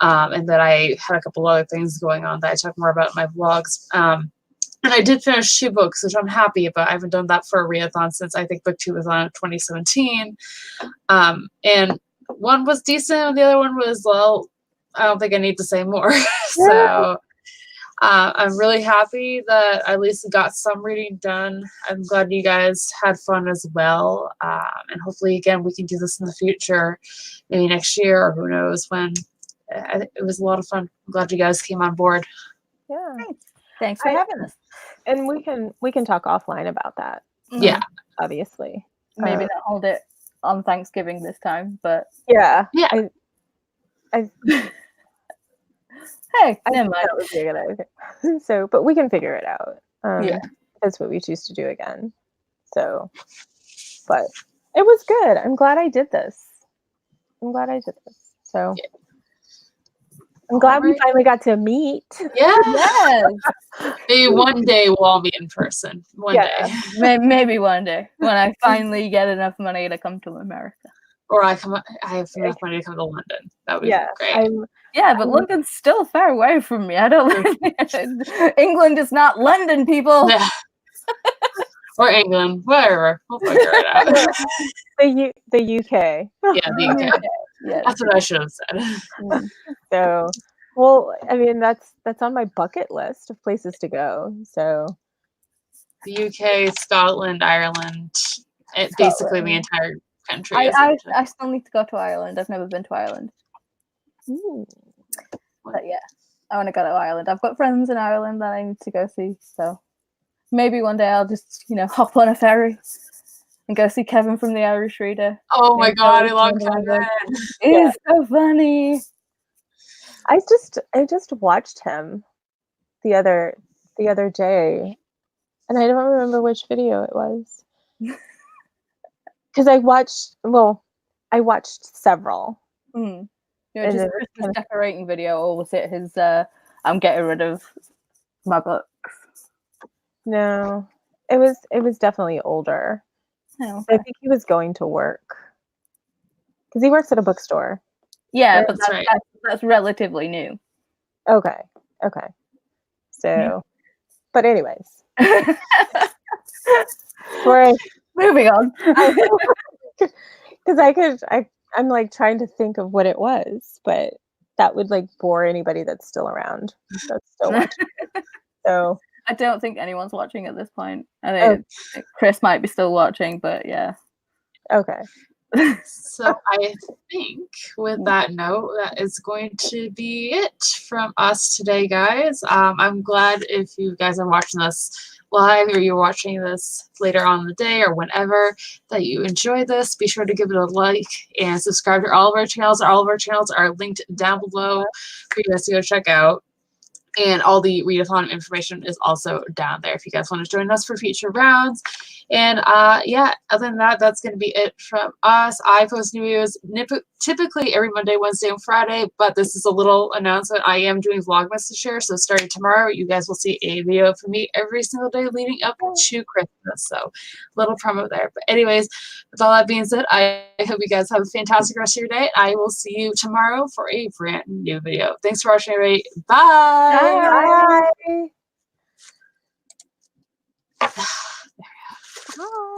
And then I had a couple other things going on that I talk more about in my vlogs. And I did finish 2 books, which I'm happy about. I haven't done that for a readathon since I think book 2 was on in 2017. And one was decent, and the other one was, well, I don't think I need to say more. So I'm really happy that I at least got some reading done. I'm glad you guys had fun as well. And hopefully, again, we can do this in the future, maybe next year, or who knows when. It was a lot of fun. I'm glad you guys came on board. Yeah. Thanks for having us. And we can talk offline about that. Yeah. Obviously. Maybe not hold it on Thanksgiving this time, but yeah. Yeah. Hey, I never think mind. that would be a good idea. So, but we can figure it out. Yeah. That's what we choose to do again. So, but it was good. I'm glad I did this. So, yeah. I'm glad we finally got to meet. Yeah. Yes. Maybe one day we'll all be in person. One day. Maybe one day when I finally get enough money to come to America. Or I have enough money to come to London. That would be great. But London's still far away from me. I don't England is not London, people. Yeah. Or England, whatever. We'll figure it out. The UK. Yeah, the UK. Yes. That's what I should have said. So, well, I mean, that's on my bucket list of places to go. So, The UK, Scotland, Ireland, basically the entire country. I still need to go to Ireland. I've never been to Ireland. But yeah, I want to go to Ireland. I've got friends in Ireland that I need to go see. So maybe one day I'll just, hop on a ferry and go see Kevin from the Irish Reader. Oh my God, I love Kevin. It's so funny. I just watched him the other day, and I don't remember which video it was. Because I watched several. Just a Christmas decorating video, or was it his I'm getting rid of my books? No, it was definitely older. Oh, okay. I think he was going to work because he works at a bookstore. Yeah, but That's right. That's relatively new. Okay. So, but anyways, moving on. Because I'm like trying to think of what it was, but that would like bore anybody that's still around, that's still watching. So I don't think anyone's watching at this point. I think Chris might be still watching, but yeah. Okay. So I think with that note, that is going to be it from us today, guys. I'm glad if you guys are watching this live or you're watching this later on in the day or whenever that you enjoy this. Be sure to give it a like and subscribe to all of our channels. All of our channels are linked down below for you guys to go check out. And all the readathon information is also down there if you guys want to join us for future rounds. And yeah, other than that, that's going to be it from us. I post new videos typically every Monday, Wednesday, and Friday, but this is a little announcement. I am doing Vlogmas this year, so starting tomorrow, you guys will see a video from me every single day leading up to Christmas. So little promo there. But anyways, with all that being said, I hope you guys have a fantastic rest of your day. I will see you tomorrow for a brand new video. Thanks for watching, everybody. Bye. Bye. Bye.